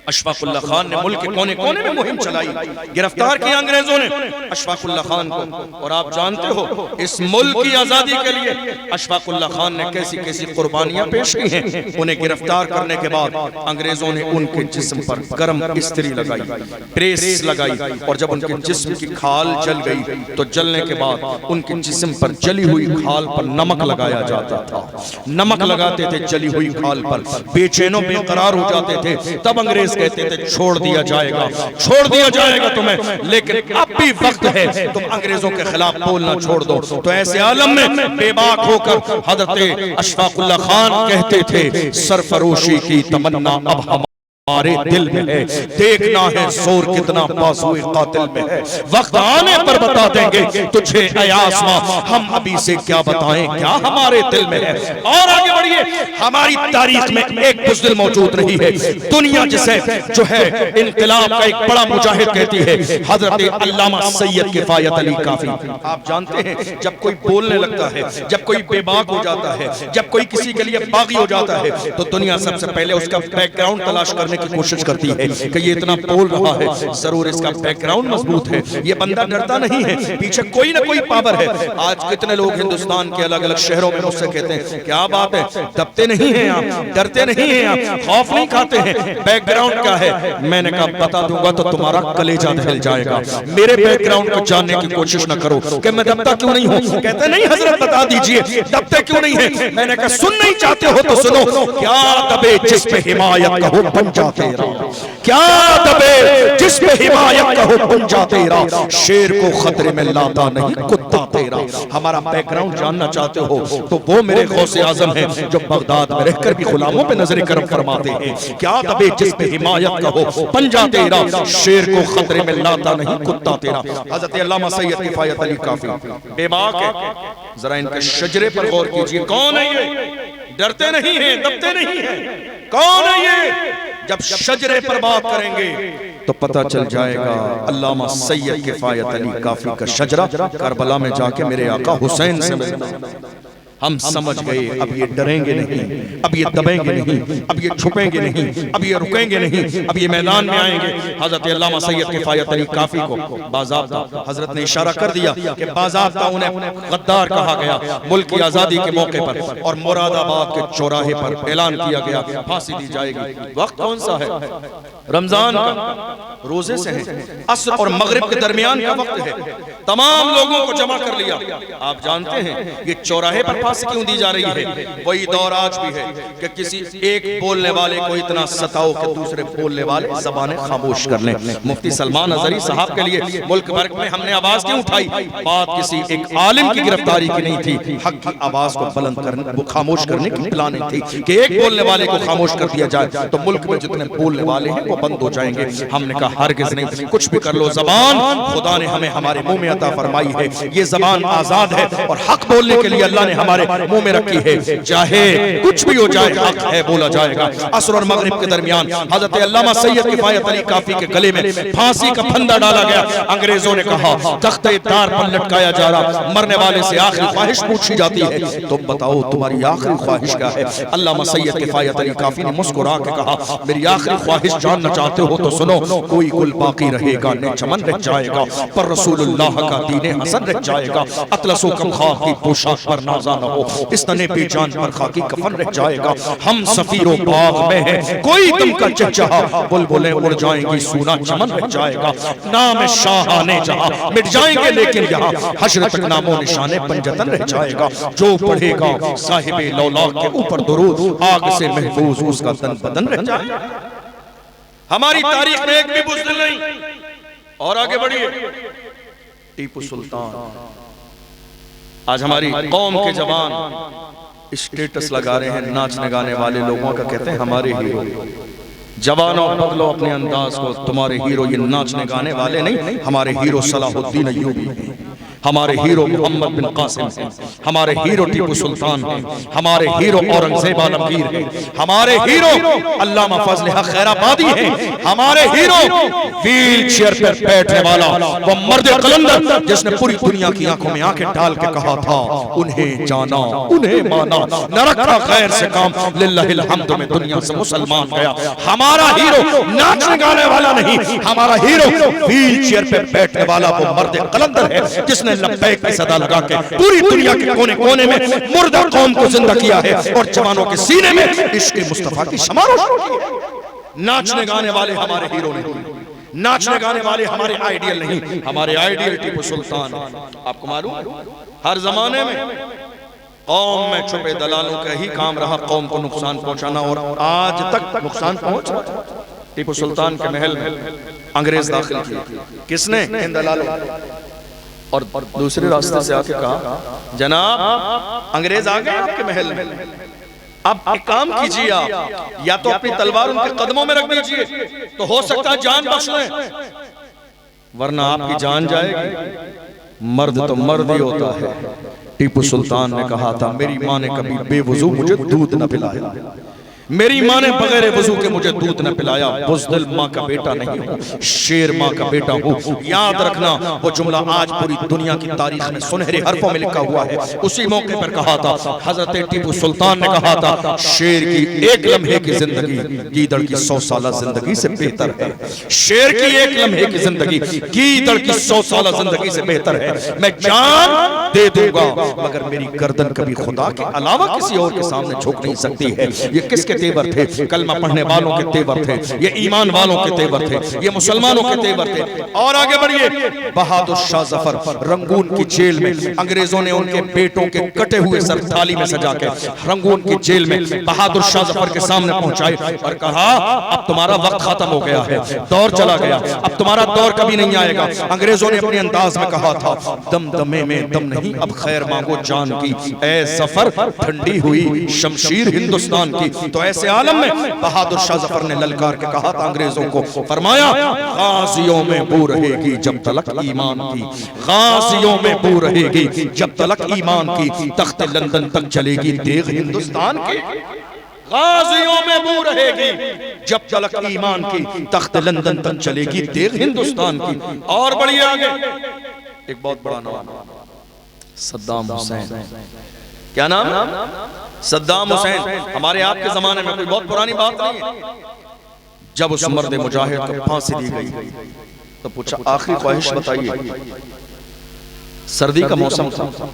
अशफाकुल्लाह खान ने मुल्क के कोने कोने में मुहिम चलाई, गिरफ्तार किया अंग्रेजों ने अशफाकुल्लाह खान को। और आप जानते हो इस मुल्क की आजादी के लिए अशफाकुल्लाह खान ने कैसी कैसी कुर्बानियां पेश की हैं। उन्हें गिरफ्तार करने के बाद अंग्रेजों ने उनके जिस्म पर गर्म इस्त्री लगाई, प्रेस लगाई, और जब उनके जिस्म की खाल जल गई तो जलने के बाद उनके जिस्म पर जली हुई खाल पर नमक लगाया जाता था। नमक लगाते थे जली हुई खाल पर, बेचैनो बेकरार हो जाते थे। तब अंग्रेज कहते थे छोड़ दिया जाएगा, छोड़ दिया जाएगा तुम्हें, लेकिन अब भी वक्त है, तुम अंग्रेजों के खिलाफ बोलना छोड़ दो। तो ऐसे आलम में बेबाक होकर हजरत अशफाकुल्लाह खान कहते थे सरफरोशी की तमन्ना अब हमारे दिल में है, देखना है जोर कितना बाजुए कातिल में है। वक्त आने पर बता देंगे तुझे ऐ आसमां, हम अभी से क्या बताएं क्या हमारे दिल में है। और आगे बढ़िए, हमारी तारीख में एक बुज़दिल मौजूद नहीं है। दुनिया जिसे जो है इनकलाब का एक बड़ा मुजाहिद कहती है हजरत अल्लामा सैयद किफायत अली काफी। आप जानते हैं जब कोई बोलने लगता है, जब कोई बेबाक हो जाता है, जब कोई किसी के लिए बागी हो जाता है, तो दुनिया सबसे पहले उसका बैकग्राउंड तलाश करने की कोशिश करती है कि ये इतना बोल रहा है, जरूर इसका बैकग्राउंड मजबूत है, ये बंदा डरता नहीं है, पीछे कोई ना कोई पावर है। आज कितने लोग हिंदुस्तान के अलग अलग शहरों में मुझसे कहते हैं क्या बात है, दबते नहीं हैं आप, डरते नहीं हैं आप, खौफ नहीं खाते हैं, बैकग्राउंड क्या है? मैंने कहा बता दूंगा तो तुम्हारा कलेजा दहल जाएगा। मेरे बैकग्राउंड को जानने की कोशिश न करो कि मैं दबता क्यों नहीं हूँ। कहते नहीं हजरत बता दीजिए दबते क्यों नहीं है। मैंने कहा सुन नहीं चाहते हो तो सुनो, क्या दबे जिस पे हिमायत का हो बन जाते रहा, क्या दबे जिस पे हिमायत का हो बन जाते रहा, शेर को खतरे में लाता नहीं कुत्ता तेरा। हमारा बैकग्राउंड जानना चाहते हो तो वो मेरे गौसे आजम है जो बगदाद में रहकर भी गुलामों पे नजर करम फरमाते हैं। क्या दबे जिस पे हिमायत का हो बन जाते रहा, शेर को खतरे में लाता नहीं कुत्ता तेरा। हजरत अल्लामा सैयद किफायत अली काफी बेबाक है, जरा इनके शजरे पर गौर कीजिए। कौन है ये? डरते नहीं है, दबते नहीं है। कौन है ये? जब शजरे पर बात करेंगे तो पता चल जाएगा। अल्लामा सैयद किफायत अली काफी का शजरा करबला में जाके मेरे आका हुसैन से मिलना। हम समझ गए अब ये डरेंगे नहीं, अब ये दबेंगे नहीं, अब ये छुपेंगे नहीं, अब ये रुकेंगे नहीं, अब ये मैदान में आएंगे। हजरत अल्लामा सैयद किफायत अली काफी को बाज़ाब्ता हजरत ने इशारा कर दिया कि बाज़ाब्ता उन्हें गद्दार कहा गया मुल्क की आज़ादी के मौके पर, और मुरादाबाद के चौराहे पर ऐलान किया गया फांसी दी जाएगी। वक्त कौन सा है? रमजान का, रोजे से है, असर और मगरिब के दरमियान का वक्त है। तमाम लोगों को जमा कर लिया। आप जानते हैं ये चौराहे पर फांसी क्यों दी जा रही है? वही दौर आज भी है कि किसी एक बोलने वाले को इतना सताओ कि दूसरे बोलने वाले ज़बानें खामोश कर लें। मुफ्ती सलमान अज़हरी साहब के लिए मुल्क भर में हमने आवाज क्यों उठाई? बात किसी एक आलिम की गिरफ्तारी की नहीं थी, हक की आवाज को बुलंद करने, वो खामोश करने की प्लानिंग थी कि एक बोलने वाले को खामोश कर दिया जाए तो मुल्क में जितने बोलने वाले हैं वो बंद हो जाएंगे। हमने कहा हरगिज़ नहीं, कुछ भी कर लो, ज़बान खुदा ने हमें हमारे मुंह में अता फरमाई है, ये ज़बान आजाद है और हक बोलने के लिए अल्लाह ने हमारे मुंह में रखी है। चाहे कुछ भी हो जाए, हक है बोला जाएगा। असर और मगरिब के दरमियान हजरत अल्लामा सैयद किफायत अली काफी के गले में फांसी का फंदा डाला गया। अंग्रेजों ने कहा तख्ते तार पर लटकाया जा रहा, मरने वाले से आखिरी ख्वाहिश पूछी जाती है, तुम बताओ तुम्हारी आखिरी ख्वाहिश क्या है? अल्लामा सैयद किफायत अली काफी ने मुस्कुरा के कहा, मेरी आखिरी ख्वाहिश जानना चाहते हो तो सुनो, कोई गुल बाकी रहेगा, ने चमन रह जाएगा, पर रसूलुल्लाह का दीने हसन रह जाएगा। अतलसो कम खाक की पोशाक पर नाजा न हो, इस तने बेजान पर खाकी कफन रह जाएगा। हम सफीरों बाग में हैं, कोई तुम का चहचहा, बुलबुलें उड़ जाएंगी, सूना चमन रह जाएगा। नाम शाहाने जहां मिट जाएंगे, लेकिन यहाँ हश्र तक नामो निशाने पंजतन रह जाएगा। जो पढ़ेगा साहिबे लौलाक के ऊपर दुरूद, आग से महफूज उसका तन बदन रह जाएगा। हमारी तारीख में एक भी बुज़दिल नहीं। और आगे बढ़िए, टीपू सुल्तान, आज हमारी कौम के जवान स्टेटस लगा रहे हैं, नाचने गाने वाले लोगों का कहते हैं हमारे हीरो। जवानों बदलो अपने अंदाज को, तुम्हारे हीरो ये नाचने गाने वाले नहीं, हमारे हीरो सलाहुद्दीन अय्यूबी हैं, हमारे हीरो मोहम्मद बिन कासिम हैं, हमारे हीरो टीपू सुल्तान हैं, हमारे हीरो औरंगजेब आलमगीर हैं, हमारे हीरो अल्लामा फजल हक खैराबादी हैं, हमारे हीरो व्हील चेयर पर बैठने वाला वो मर्द कलंदर जिसने पूरी दुनिया की आंखों में आंखें डाल के कहा था, उन्हें जाना उन्हें माना, न रखा खैर से काम, लिल्लाहिल हम्द में दुनिया से मुसलमान गया। हमारा हीरो नाचने गाने वाला नहीं, हमारा हीरो व्हील चेयर पर बैठने वाला वो मर्द कलंदर है जिसने लब्बैक की सदा लगा के पूरी दुनिया के कोने कोने में मुर्दा कौम को जिंदा किया है और जवानों के सीने में इश्क़ मुस्तफा की शमा रोशन की है। नाचने गाने वाले हमारे हीरो नहीं, नाचने गाने वाले हमारे आइडियल नहीं, हमारे आइडियल टीपू सुल्तान। आपको मालूम हर जमाने में कौम में छुपे दलालों का ही काम रहा कौम को नुकसान पहुंचाना, और आज तक नुकसान पहुंच रहा। टीपू सुल्तान के महल में अंग्रेज दाखिल किए, किसने? इन दलालों। और दूसरे रास्ते से आके कहा, जनाब अंग्रेज आ गए आपके महल में, अब एक काम कीजिए, आप या तो अपनी तलवार उनके कदमों में रख दीजिए तो हो सकता है जान बख्श लें, वरना आपकी जान जाएगी। मर्द तो मर्द ही होता है। टीपू सुल्तान ने कहा था, मेरी माँ ने कभी बेवजू मुझे दूध न पिलाया, मेरी माँ ने बगैर वजू के मुझे दूध न पिलाया। बुज़दिल माँ का बेटा नहीं हूँ, शेर माँ का बेटा हूँ। याद रखना वो जुमला आज पूरी दुनिया की तारीख में सुनहरे हरफों में लिखा हुआ है। उसी मौके पर कहा था हजरत टीपू सुल्तान ने कहा था, शेर की एक लम्हे की जिंदगी गीदड़ की 100 साल जिंदगी से बेहतर है। शेर की एक लम्हे की जिंदगी गीदड़ की 100 साल जिंदगी से बेहतर है। मैं जान दे दूंगा मगर मेरी गर्दन कभी खुदा के अलावा किसी और के सामने झुक नहीं सकती है। ये किसके तेवर थे? कलमा पढ़ने वालों के तेवर थे, ये ईमान वालों के तेवर थे, ये मुसलमानों के तेवर थे। और आगे बढ़िए, बहादुर शाह जफर रंगून की जेल में अंग्रेजों ने उनके बेटों के कटे हुए सर थाली में सजा के रंगून की जेल में बहादुर शाह जफर के सामने पहुंचाए और कहा, अब तुम्हारा वक्त खत्म हो गया है, दौर चला गया, अब तुम्हारा दौर कभी नहीं आएगा। अंग्रेजों ने अपने अंदाज में कहा था, दम दमे में दम नहीं, अब खैर मांगो जान की, ए जफर ठंडी हुई शमशीर हिंदुस्तान की। तो ऐसे आलम में बहादुर शाह जफर ने ललकार के कहा था अंग्रेजों को, फरमाया, गाजियों में बू रहेगी जब तलक ईमान की, गाजियों में बू रहेगी जब तलक ईमान की, तख्त लंदन तक चलेगी देग हिंदुस्तान की। गाजियों में बू रहेगी जब तलक ईमान की, तख्त लंदन तक चलेगी देग हिंदुस्तान की। और बढ़िए आगे, एक बहुत बड़ा नाम सद्दाम हुसैन। क्या नाम? सद्दाम हुसैन। हमारे आपके जमाने में कोई बहुत पुरानी बात नहीं है। जब उस मर्द मुजाहिद को फांसी दी गई तो पूछा, आखिरी ख्वाहिश बताइए। सर्दी का मौसम था,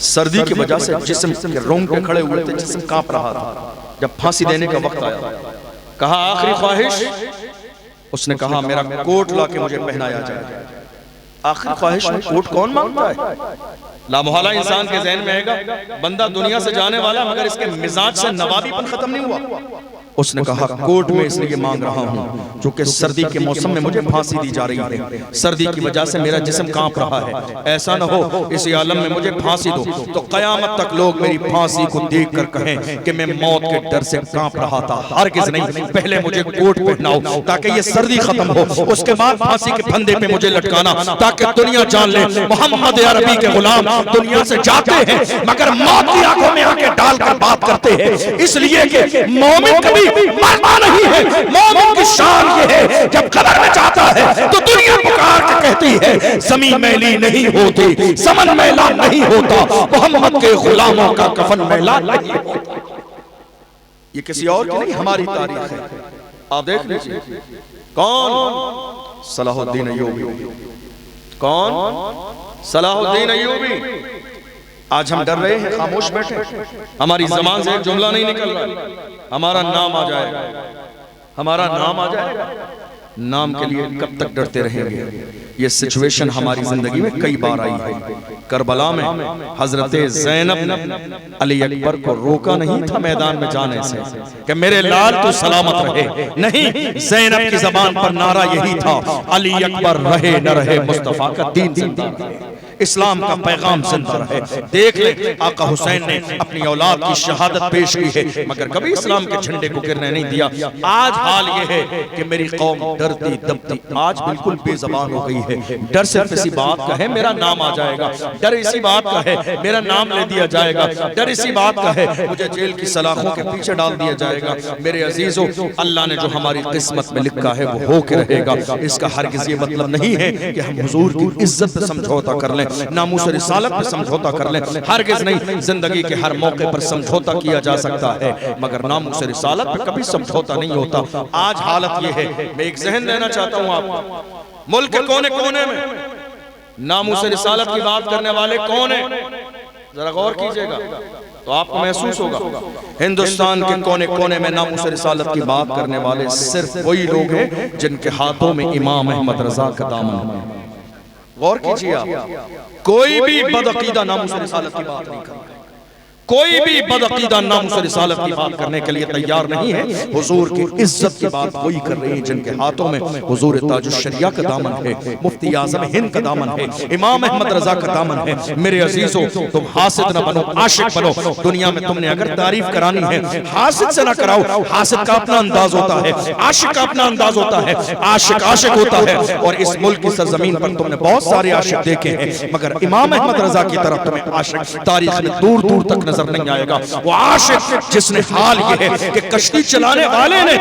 सर्दी की वजह से जिस्म के रोंगटे खड़े हुए थे, जिस्म कांप रहा था। जब फांसी देने का वक्त आया, कहा आखिरी ख्वाहिश। उसने कहा, मेरा कोट ला के मुझे पहनाया जाए। आखिर ख्वाहिश में कोट कौन मांगता है? लामोहला इंसान के जहन में आएगा बंदा दुनिया से जाने वाला मगर इसके मिजाज से नवाबीपन खत्म नहीं हुआ। उसने कहा कोर्ट में इसलिए मांग रहा हूँ क्योंकि सर्दी के मौसम में मुझे फांसी दी जा रही है, सर्दी की वजह से मेरा जिस्म कांप रहा है। ऐसा न हो इस आलम में मुझे फांसी दो तो कयामत तक लोग मेरी फांसी को देखकर कहें कि मैं मौत के डर से कांप रहा था। हरगिज़ नहीं, पहले मुझे कोट पहनाओ ताकि ये सर्दी खत्म हो, उसके बाद फांसी के फंदे पे मुझे लटकाना ताकि दुनिया जान ले मोहम्मद अरबी के गुलाम दुनिया से जाते हैं मगर मौत की आंखों में आंखें डालकर बात करते हैं, इसलिए कि मोमिन कभी मरना नहीं है। मोमिन की शान ये है जब कब्र में जाता है तो दुनिया पुकार के कहती है जमीन मैली नहीं होती, समन मैला नहीं होता, मोहम्मद के गुलामों का कफन मैला नहीं होता। ये किसी और की नहीं हमारी तारीख है। आप देख लीजिए कौन? Salahuddin Ayyubi. कौन? Salahuddin Ayyubi. आज हम डर रहे हैं, खामोश बैठे, हमारी ज़बान से एक जुमला नहीं निकल रहा, हमारा नाम आ जाएगा, हमारा नाम आ जाएगा। नाम के लिए कब तक डरते रहेंगे? ये सिचुएशन हमारी जिंदगी में कई बार आई है। करबला में हजरत ज़ैनब ने अली अकबर को रोका नहीं था मैदान में जाने से कि मेरे लाल तो सलामत रहे, नहीं, ज़ैनब की जबान पर नारा यही था अली अकबर रहे न रहे मुस्तफा का दीन जिंदा रहे, इस्लाम का पैगाम जिंदा रहे। देख ले आका हुसैन ने अपनी औलाद की शहादत पेश की है मगर कभी इस्लाम के झंडे को गिरने नहीं दिया। आज हाल ये है कि मेरी कौम डरती दबती आज बिल्कुल बेज़बान हो गई है। डर सिर्फ इसी बात का है मेरा नाम आ जाएगा, डर इसी बात का है मेरा नाम ले दिया जाएगा, डर इसी बात का है मुझे जेल की सलाखों के पीछे डाल दिया जाएगा। मेरे अजीजों, अल्लाह ने जो हमारी किस्मत में लिखा है वो हो के रहेगा। इसका हरगिज़ ये मतलब नहीं है कि हम हुजूर की इज्जत पे समझौता कर लें, नामूस रिसालत पे समझौता कर लें, हरगिज़ नहीं। जिंदगी के हर मौके पर समझौता किया जा सकता है मगर नामूस रिसालत पे कभी समझौता नहीं होता। आज हालत ये है, मैं एक ज़हन देना चाहता हूँ आपको, मुल्क के कोने कोने में नामूस रिसालत की बात करने वाले कौन है? जरा गौर कीजिएगा तो आपको महसूस होगा हिंदुस्तान के कोने कोने में नामूस रिसालत की बात करने वाले सिर्फ वही लोग हैं जिनके हाथों में इमाम अहमद रजा का दामन है। गौर कीजिए आप, कोई भी बदअकीदा नामूस रिसालत की बात नहीं करता, कोई भी बदअकीदा नामूस रिसालत की बात करने के लिए तैयार नहीं है। हुजूर की इज्जत की बात वही कर रहे हैं जिनके हाथों में हुजूर ताजुश शरिया का दामन है, मुफ्ती आज़म हिंद का दामन है, इमाम अहमद रजा का दामन है। मेरे अजीजों, तुम हासिद न बनो, आशिक बनो। दुनिया में तुमने अगर तारीफ करानी है हासिद से ना कराओ, हासिद का अपना अंदाज होता है, आशिक का अपना अंदाज होता है, आशिक आशिक होता है। और इस मुल्क की सरजमीन पर तुमने बहुत सारे आशिक देखे हैं मगर इमाम अहमद रजा की तरफ तुम्हें आशिक तारीख में दूर दूर तक नजर नहीं आएगा। वो आशिक जिसने हाल ये है कि कश्ती चलाने वाले ने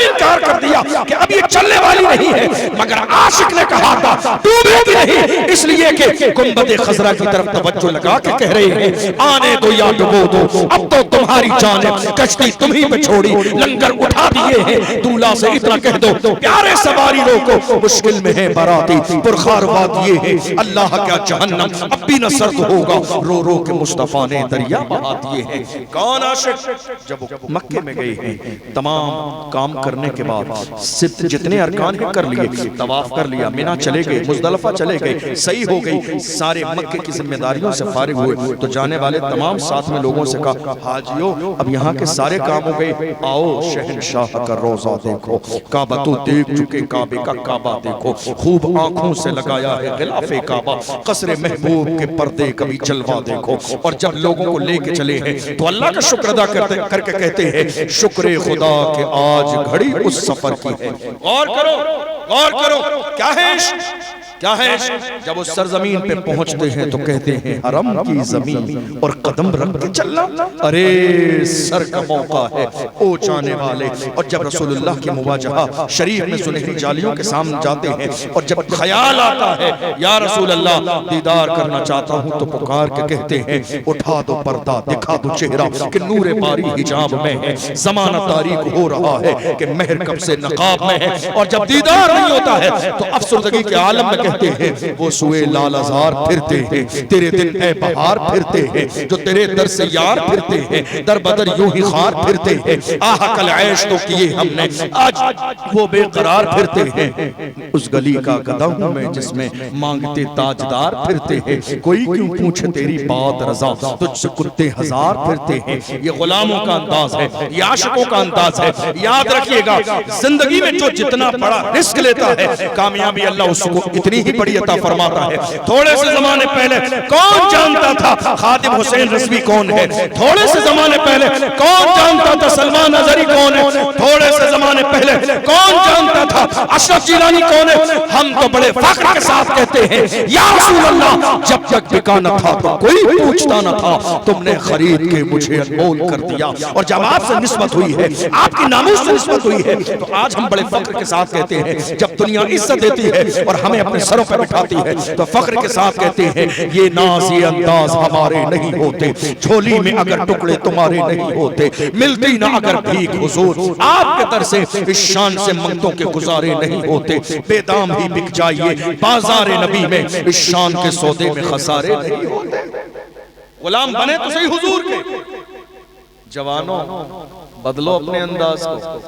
इनकार कर दिया कि अब ये चलने वाली नहीं है मगर आशिक ने कहा था डूबेगी नहीं, इसलिए कि गुंबद खजरा की तरफ तवज्जो लगा के कह रहे हैं आने दो या डुबो दो, अब तो तुम्हारी जान कश्ती तुम्हीं पे छोड़ी, लंगर उठा दिए हैं, दूल्हा से इतना कह दो प्यारे सवारी रोको, मुश्किल में है बराती, पुरखार बात ये है अल्लाह क्या जहन्नम अब भी न सर्द होगा, रो रो के मुस्तफा ने दरिया बहा दिए हैं। कौन आशिक? जब वो मक्के में गए हैं तमाम काम करने के बाद जितने अरकान हैं कर लिए, तवाफ कर लिया, मिना चले गए, मुज़दलिफा चले गए, सही हो गई, सारे मक्के की जिम्मेदारियों से फारिग हुए तो जाने वाले तमाम साथ में लोगों से कहा हाजियो अब यहाँ के सारे काम हो गए, आओ शहंशाह का रोजा देखो, काबा तो देख चुके, काबे का काबा देखो, खूब आंखों से लगाया है गिलाफे काबा, कसरे महबूब के पर्दे कभी जलवा देखो। और जब लोगों को लेके चले हैं तो अल्लाह का शुक्र अदा करके कहते हैं शुक्र खुदा के आज घड़ी उस सफर की है। गौर करो क्या है क्या है? जब उस सरजमीन पे पहुंचते हैं तो कहते हैं हरम की जमीन और कदम रख के चलना, अरे सर का मौका है ओ जाने वाले। और जब रसूलुल्लाह की मुवाजहा शरीफ में सुनहरी जालियों के सामने जाते हैं और जब ख्याल आता है या रसूल अल्लाह दीदार करना चाहता हूं तो पुकार के कहते हैं उठा दो पर्दा, दिखा दो चेहरा कि नूरे बारी हिजाब में है, जमाना तारीख हो रहा है कि महर कब से नकाब में है। और जब दीदार नहीं होता है तो अफसरदगी के आलम में कहते हैं वो सुए लालजार फिरते हैं, तेरे दिन ए बहार फिरते हैं, जो तेरे दर से यार फिरते हैं, दर बदर यूं ही खार फिरते हैं। आह कल ऐश तो किए हमने, आज वो बेकरार फिरते हैं। उस गली का कदम हूं मैं जिसमें मांगते ताजदार फिरते हैं। कोई क्यों पूछे तेरी बात रजा, तुझसे कुत्ते हजार फिरते हैं। ये गुलामों का अंदाज है, ये आशिकों का अंदाज है। याद रखिएगा, जिंदगी में जो जितना बड़ा रिस्क लेता है, कामयाबी अल्लाह उसको इतनी ही बड़ी अता फरमाता है। थोड़े से जमाने पहले कौन जानता था खादिम हुसैन रज़वी कौन है? थोड़े से जमाने पहले कौन जानता था सलमान अज़हरी कौन है? थोड़े से जमाने पहले कौन जानता था अशरफ जिलानी कौन है? हम तो बड़े फख्र के साथ कहते हैं या रसूल अल्लाह, जब तक बिका न था तो कोई पूछता न था, तुमने खरीद के मुझे अनमोल कर दिया। और जब आपसे निस्बत हुई है, आपकी नामूस से निस्बत हुई है, तो आज हम बड़े फख्र के साथ कहते हैं, जब दुनिया इज्जत देती है और हमें अपने सरों पर बिठाती है, तो फख्र के साथ कहते हैं ये नाज ये अंदाज हमारे नहीं होते, झोली में अगर टुकड़े तुम्हारे नहीं होते, मिलती ना अगर भीख हुजूर आपके दर से, इस शान से मंगतों के गुजारे नहीं होते। बेदाम ही बिक जाइए बाजार नबी में, इस शान के सौदे में खसारे नहीं होते। गुलाम बने तो सही हुजूर के। जवानों, बदलो अपने अंदाज को,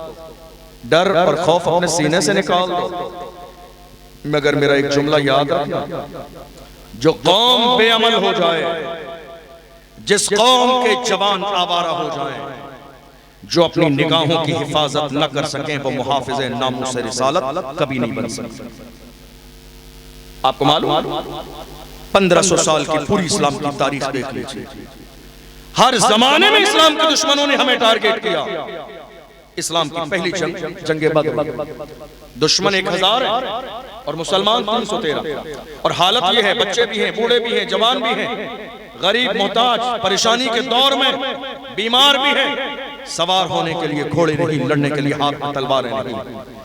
डर और खौफ अपने सीने से निकाल दो। मगर मेरा एक जुमला याद रखना, जो कौम बेअमल हो जाए, जिस कौम के जवान आवारा हो जाएं, जो अपनी निगाहों की हिफाजत न कर सकें, वो मुहाफिज़े नामूस रिसालत कभी नहीं बन सकते। आपको मालूम 1500 साल की पूरी इस्लाम की तारीख देख लीजिए, हर जमाने में इस्लाम के दुश्मनों ने हमें टारगेट किया। इस्लाम की पहली जंगे बदर, दुश्मन 1000 है और मुसलमान 313। और हालत यह है, बच्चे भी हैं, बूढ़े भी हैं, जवान भी हैं, गरीब मोहताज परेशानी के दौर में बीमार भी हैं, सवार होने के लिए घोड़े नहीं, लड़ने के लिए हाथ में तलवारें नहीं।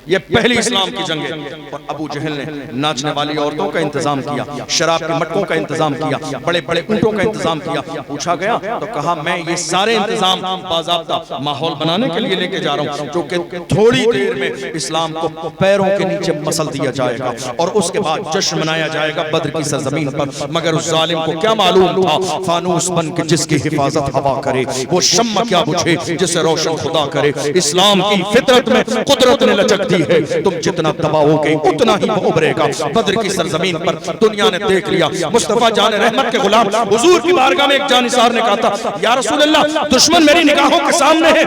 ये पहली इस्लाम की जंग है। और अबू जहल ने नाचने वाली औरतों का इंतजाम किया, शराब के मटकों का इंतजाम किया, बड़े बड़े ऊंटों का इंतजाम किया। पूछा गया तो कहा मैं ये सारे इंतजाम बाज़ाब्ता माहौल बनाने के लिए लेके जा रहा हूँ, जो कि थोड़ी देर में इस्लाम को पैरों के नीचे मसल दिया जाएगा और उसके बाद जश्न मनाया जाएगा बद्र की सरजमीन पर। मगर उस जालिम को क्या मालूम था, फानूस बन के जिसकी हिफाजत हवा करे, वो शम्मा क्या बुझे जिसे रोशन खुदा करे। इस्लाम की फितरत में कुदरत ने लचक दी है, तुम जितना दबाओगे उतना ही वो उभरेगा। बद्र की सरजमीन पर दुनिया ने देख लिया, मुस्तफा जान रहमत के गुलाम हुजूर की बारगाह में एक जानिसार ने कहा था, या रसूल अल्लाह, दुश्मन मेरी निगाहों के सामने है,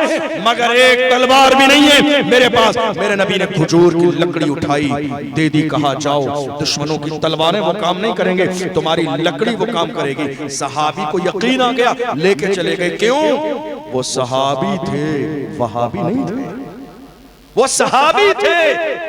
मगर एक तलवार भी नहीं है मेरे पास। मेरे नबी ने खजूर की लकड़ी उठाई, दे दी, कहा जाओ, दुश्मनों की तलवारें वो काम नहीं करेंगे, तुम्हारी लकड़ी वो काम करेगी। सहाबी को यकीन आ गया, लेके चले गए। क्यों? वो सहाबी थे, वहाबी नहीं थे। वो सहाबी थे,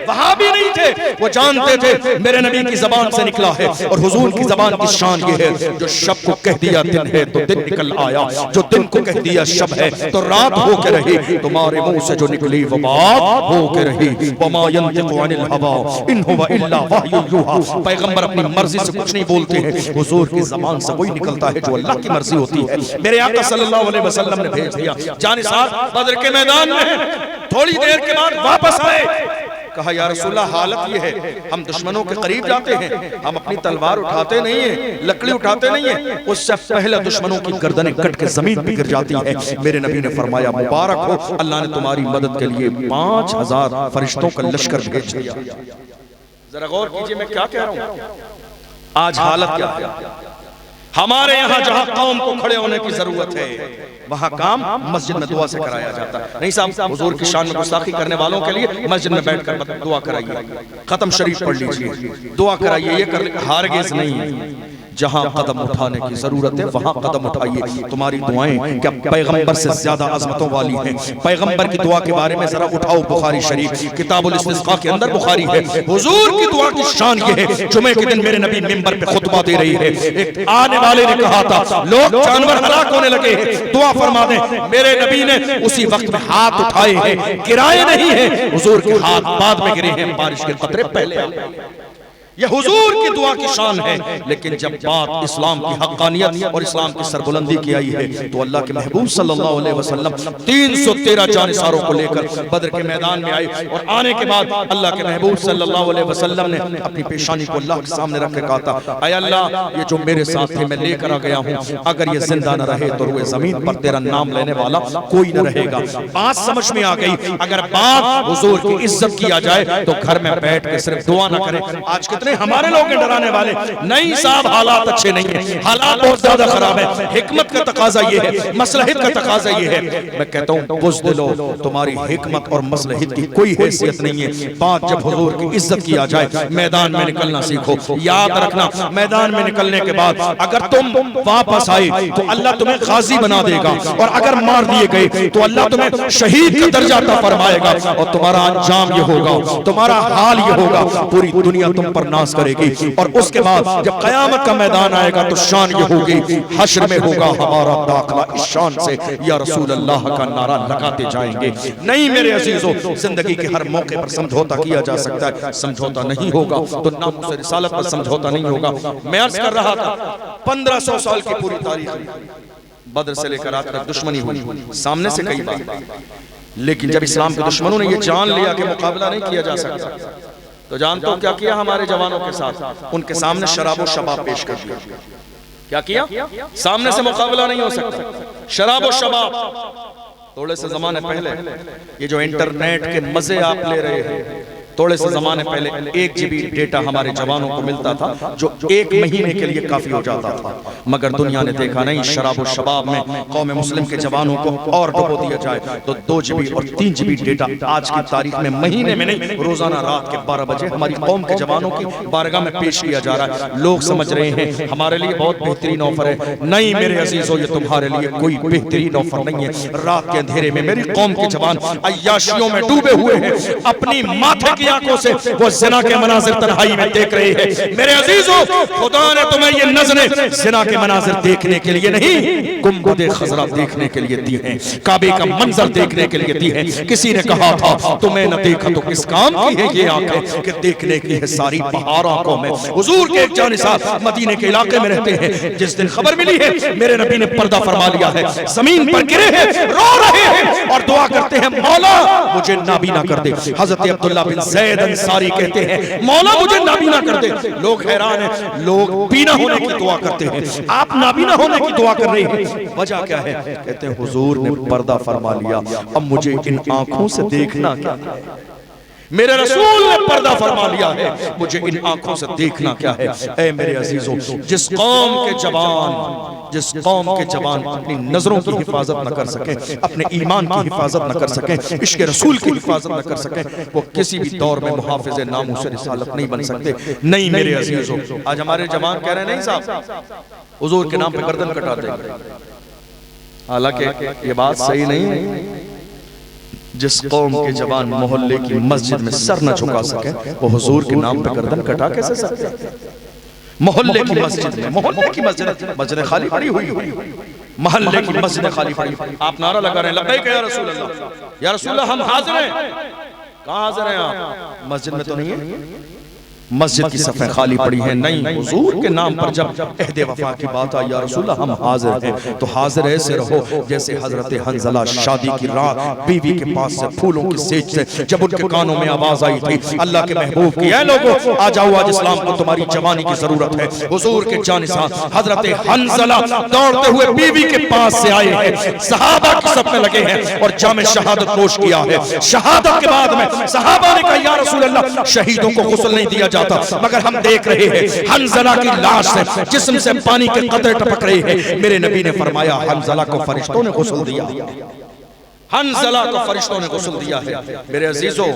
वहाबी नहीं थे। वो जानते थे मेरे नबी की जबान से निकला है और हुजूर की जबान की शान ये है, जो शब को कह दिया दिन है तो दिन निकल आया, जो दिन को कह दिया शब है तो रात हो के रही, तुम्हारे मुंह से जो निकली वो बात हो के रही। वमा यंतिकु अनिल हवा इन हुवा इल्ला वह्यु यूहा। पैगंबर अपनी मर्जी से कुछ नहीं बोलते हैं, हुजूर की जबान से वही निकलता है जो अल्लाह की मर्जी होती है। मेरे आका सल्लल्लाहु अलैहि वसल्लम ने भेज दिया, जानिसार बद्र के मैदान में थोड़ी देर के बाद वापस आए। कहा या रसूलल्लाह, हालत ये है, हम दुश्मनों के करीब जाते हैं, हम अपनी तलवार उठाते नहीं है, लकड़ी उठाते नहीं है, उससे पहले दुश्मनों की गर्दनें कट के जमीन पे गिर जाती है। मेरे नबी ने फरमाया, मुबारक हो, अल्लाह ने तुम्हारी मदद के लिए 5000 फरिश्तों का लश्कर भेज दिया। जरा गौर कीजिए मैं क्या कह रहा हूं। आज हालत क्या है हमारे यहाँ, जहाँ कौम को खड़े होने की जरूरत है, वहाँ काम मस्जिद में दुआ से कराया जाता है। नहीं साहब, हुजूर की शान में गुस्ताखी करने वालों के लिए मस्जिद में बैठकर दुआ कराइए, खत्म शरीफ पढ़ लीजिए, दुआ कराइए, ये कर हारगिज़ नहीं। जहां कदम उठाने की जरूरत है वहां कदम उठाइए। तुम्हारी दुआएं क्या पैगंबर से ज्यादा अजमतों वाली हैं? पैगंबर की दुआ के बारे में जरा उठाओ, बुखारी शरीफ किताबुल इस्तिस्का के अंदर बुखारी है। हुजूर की दुआ की शान ये है, जुमे के दिन मेरे नबी मिंबर पे खुतबा दे रही है, एक आने वाले ने कहा था लोग जानवर हलाक होने लगे हैं, दुआ फरमा दें। मेरे नबी ने उसी वक्त में हाथ उठाए हैं, गिराए नहीं है। हुजूर के हाथ बाद में गिरे हैं, बारिश के कतरे पहले आए। यह हुजूर की दुआ की शान है। लेकिन जब बात इस्लाम की हक्कानियत और इस्लाम की सरबुलंदी की आई है तो अल्लाह के महबूब सल्लल्लाहु अलैहि वसल्लम 313 जानिसारों को लेकर बदर के मैदान में आए और आने के बाद अल्लाह के महबूब सल्लल्लाहु अलैहि वसल्लम ने अपनी पेशानी को अल्लाह के सामने रख के कहा था, ऐ अल्लाह, ये जो मेरे साथ थे मैं लेकर आ गया हूँ, अगर ये जिंदा न रहे तो रुए जमीन पर तेरा नाम लेने वाला कोई न रहेगा। बात समझ में आ गई। अगर बात हुजूर की इज्जत किया जाए तो घर में बैठ के सिर्फ दुआ न करें। आज कितने हमारे लोग हैं डराने वाले, नहीं साहब हालात अच्छे नहीं है, हालात बहुत ज्यादा खराब है, हिकमत का तकाजा ये है, मसलहत का तकाजा ये है। मैं कहता हूँ बुज़दिलो, तुम्हारी हिकमत और मसलहत की कोई हैसियत नहीं है। बात जब हुजूर की इज्जत किया जाए मैदान में निकलना सीखो। याद रखना, मैदान में निकलने के बाद अगर तुम वापस आए तो अल्लाह तुम्हें गाजी बना देगा, और अगर मार दिए गए तो अल्लाह तुम्हें शहीद का दर्जा अता फरमाएगा, और तुम्हारा अंजाम ये होगा, तुम्हारा हाल ये होगा, पूरी दुनिया तुम पर नाज करेगी। और उसके बाद जब कयामत का मैदान आएगा तो शान ये होगी, हश्र में होगा हमारा दाखला इस शान से या रसूल अल्लाह का नारा लगाते जाएंगे। नहीं मेरे अजीजों, जिंदगी के हर मौके पर समझौता किया जा सकता है, समझौता नहीं होगा तो नामुस रिसालत पर समझौता नहीं होगा। मैं अर्ज कर रहा था 1500 साल की पूरी तारीख बदर से लेकर आज तक दुश्मनी हुई, सामने से कई बार, लेकिन जब इस्लाम के दुश्मनों ने ये जान लिया कि मुकाबला नहीं किया जा सकता तो जानते हो क्या किया हमारे जवानों के साथ? उनके सामने शराब और शबाब पेश कर दिया। क्या किया? सामने से मुकाबला नहीं हो सकता, शराब और शबाब। थोड़े से जमाने पहले ये जो इंटरनेट के मजे आप ले रहे हैं, थोड़े से जमाने पहले 1 GB डेटा हमारे जवानों को मिलता था जो 1 महीने के लिए काफी हो जाता था। मगर दुनिया ने देखा नहीं, शराब और शबाब में कौम मुस्लिम के जवानों को और डुबो दिया जाए तो 2 GB और 3 GB डेटा आज की तारीख में, महीने में नहीं, रोजाना रात के 12 बजे हमारी कौम के जवानों की बारगाह में पेश किया जा रहा है। लोग समझ रहे हैं हमारे लिए बहुत बेहतरीन ऑफर है। नहीं मेरे अजीजों, ये तुम्हारे लिए कोई बेहतरीन ऑफर नहीं है। रात के अंधेरे में मेरी कौम के जवान अय्याशियों में डूबे हुए हैं, अपनी माथे की आंखों से वो जिना के मनाजिर तन्हाई में देख रहे हैं। मेरे अजीजों, खुदा ने तुम्हें ये नजरें जिना के मनाजिर देखने के लिए नहीं, गुंबद खजरा देखने के लिए दी हैं, काबे का मंजर देखने के लिए दी हैं। किसी ने कहा था तुम्हें न देखा तो किस काम की है ये आंखें कि देखने की है सारी बहार आंखों में। हुजूर के एक जानिसाब मदीने के इलाके में रहते हैं, जिस दिन खबर मिली है मेरे नबी ने पर्दा फरमा लिया है, जमीन पर गिरे हैं, रो रहे हैं और दुआ करते हैं मौला मुझे नाबीना कर दे। हजरत अब्दुल्ला बिन ज़ैद अंसारी कहते हैं मौला मुझे नाबीना कर दे। लोग हैरान हैं, लोग बीना होने की दुआ करते हैं, आप नाबीना होने की दुआ कर रहे हैं, वजह क्या है? कहते हैं हुजूर ने पर्दा फरमा लिया, अब मुझे इन आंखों से देखना क्या है? मेरे रसूल ने पर्दा फरमा लिया है, मुझे इन आंखों से देखना क्या है? ऐ मेरे अजीजों, जिस कौम के जवान अपनी नजरों की हिफाजत न कर सके, अपने ईमान की हिफाजत न कर सके, इश्क रसूल की हिफाजत न कर सके, वो किसी भी दौर में मुहाफिज नामूस रिसालत नहीं बन सकते। नहीं मेरे अजीजों, आज हमारे जवान कह रहे हैं नहीं साहब हुजूर के नाम पे गर्दन कटा देंगे, हालांकि ये बात सही नहीं है। जिस कौम के जवान मोहल्ले की मस्जिद में सर न झुका सके वो हुजूर के नाम पे गर्दन कटा कैसे सकते हैं? मोहल्ले की मस्जिद में, मोहल्ले की मस्जिद खाली पड़ी हुई, मोहल्ले की मस्जिद खाली पड़ी, आप नारा लगा रहे हैं लब्बैक या रसूल अल्लाह, या रसूल अल्लाह हम हाजिर हैं। कहाँ हाजिर हैं आप? मस्जिद में तो नहीं है, मस्जिद की सफ़ें खाली पड़ी हैं। नहीं, हुजूर के नाम पर जब अहद वफा की बात आई या रसूल हम हाजिर हैं, तो हाजिर ऐसे रहो जैसे हजरत हंजला शादी की रात बीवी के पास से फूलों की सेज से जब उनके कानों में आवाज आई थी अल्लाह के महबूब की, ऐ लोगों आ जाओ, आज इस्लाम को तुम्हारी जवानी की जरूरत है। हुजूर के जानिसाब हजरत हंजला दौड़ते हुए बीवी के पास से आए हैं, सहाबा की सब में लगे हैं और जामे शहादत नोश किया है। शहादत के बाद में सहाबा ने कहा या रसूल अल्लाह शहीदों को गुस्ल नहीं दिया जाता, मगर हम देख रहे हैं हंजला की लाश से जिस्म से पानी के कतरे टपक रहे हैं। मेरे नबी ने फरमाया हंजला को फरिश्तों ने गुस्ल दिया, हंजला को फरिश्तों ने गुस्ल दिया है। मेरे अजीजों,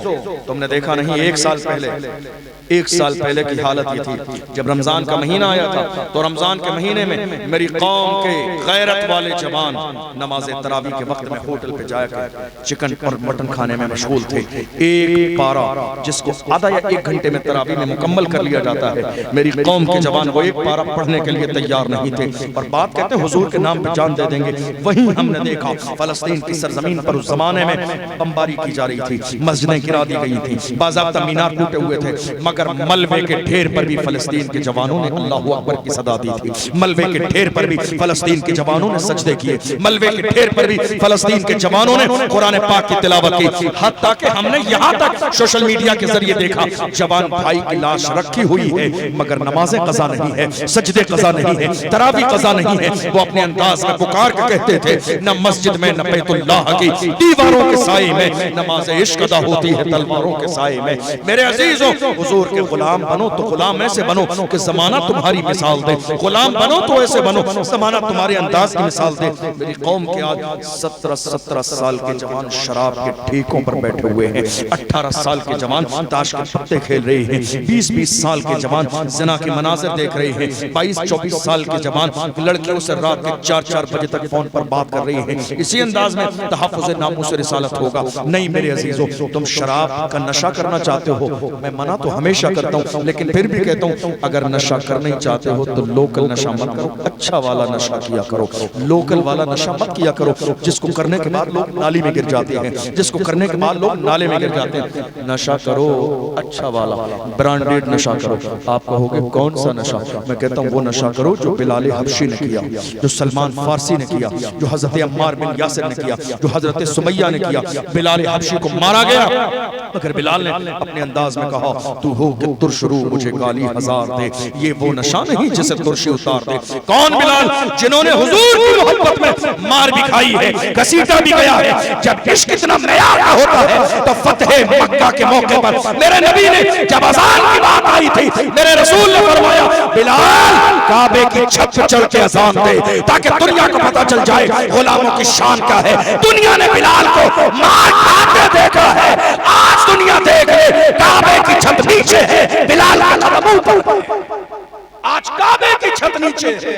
तुमने देखा नहीं, एक साल पहले की हालत ये थी जब रमजान का महीना आया था, तो रमजान के महीने में मेरी कौम के गैरत वाले जवान नमाज तरावी के वक्त में होटल पे जाकर चिकन और मटन खाने में मशगूल थे। एक पारा जिसको आधा या 1 घंटे में तरावी में मुकम्मल कर लिया जाता है, मेरी कौम के जवान वो एक पारा पढ़ने के लिए तैयार नहीं थे और बात कहते हैं हुजूर के नाम पे जान दे देंगे। वहीं हमने देखा फलस्तीन की सरजमीन पर उस जमाने में बमबारी की जा रही थी, मस्जिदें गिरा दी गई थी, बाज़ाब्ता मीनार टूटे हुए थे, मगर मलबे के ढेर पर भी फलस्तीन के जवानों ने अल्लाहु अकबर की सदा दी थी। मलबे के ढेर पर भी फलस्तीन के जवानों ने सजदे किए, मलबे के ढेर पर भी फलस्तीन के जवानों ने कुरान पाक की तिलावत की। हत्ता कि हमने यहाँ तक सोशल मीडिया के जरिए देखा जवान भाई की लाश रखी हुई है मगर नमाजें कज़ा नहीं है, सजदे कज़ा नहीं है, तरावी कज़ा नहीं है। वो अपने अंदाज में पुकार के कहते थे न मस्जिद में न बैतुल्लाह की दीवारों के साए में नमाज इश्क अदा होती है तलवारों के साए में। मेरे अजीजों, हुजूर के गुलाम बनो तो गुलाम ऐसे बनो कि जमाना तुम्हारी मिसाल दे, गुलाम बनो तो ऐसे बनो जमाना तुम्हारे अंदाज की मिसाल दे। मेरी कौम के आज 17-17 साल के जवान शराब के ठेकों पर बैठे हुए हैं, 18 साल के जवान ताश के पत्ते खेल रहे हैं, 20-20 साल के जवान ज़िना के मनाज़िर देख रहे हैं, 22-24 साल के जवान लड़कियों से रात के 4-4 बजे तक फोन पर बात कर रहे हैं। इसी अंदाज में तहफ़्फ़ुज़ नामूस रिसालत होगा। नहीं मेरे अजीजों, तुम शराब का नशा करना चाहते हो, मैं मना तो हमेशा करता हूँ, लेकिन फिर भी कहता हूँ अगर नशा करना ही चाहते हो तो लोकल नशा मत करो, अच्छा वाला नशा किया करो। लोकल वाला नशा मत किया करो जिसको करने के बाद लोग नाली में गिर जाते हैं, जिसको करने के बाद लोग नाले में गिर जाते हैं। नशा करो अच्छा वाला, ब्रांडेड नशा करो। आप कहोगे कौन सा नशा? मैं कहता हूँ वो नशा करो जो बिलाल हबशी ने किया, जो सलमान फारसी ने किया, जो हजरत अम्मार बिन यासिर ने किया, जो हजरत सुमैया ने किया। बिलाल हबशी को मारा गया मगर बिलाल ने अपने अंदाज में कहा तू हो कि तुरशरू मुझे गाली हजार दे। ये वो नशा नहीं जिसे तुरशी उतार दे। कौन बिलाल? जिन्होंने हुजूर की मोहब्बत में मार भी खाई है, घसीटा भी गया है। जब इश्क इतना मयार का होता है तो फतह मक्का के मौके पर मेरे नबी ने जब अज़ान की बात आई थी, मेरे रसूल ने फरमाया बिलाल काबे की छत पर चढ़ के अज़ान दे ताकि दुनिया को पता चल जाए गुलामों की शान क्या है। दुनिया ने बिलाल को मार खाते देखा है, आज दुनिया देख ले काबे की छत नीचे है, बिलाल का कदम ऊपर। आज काबे की छत नीचे है,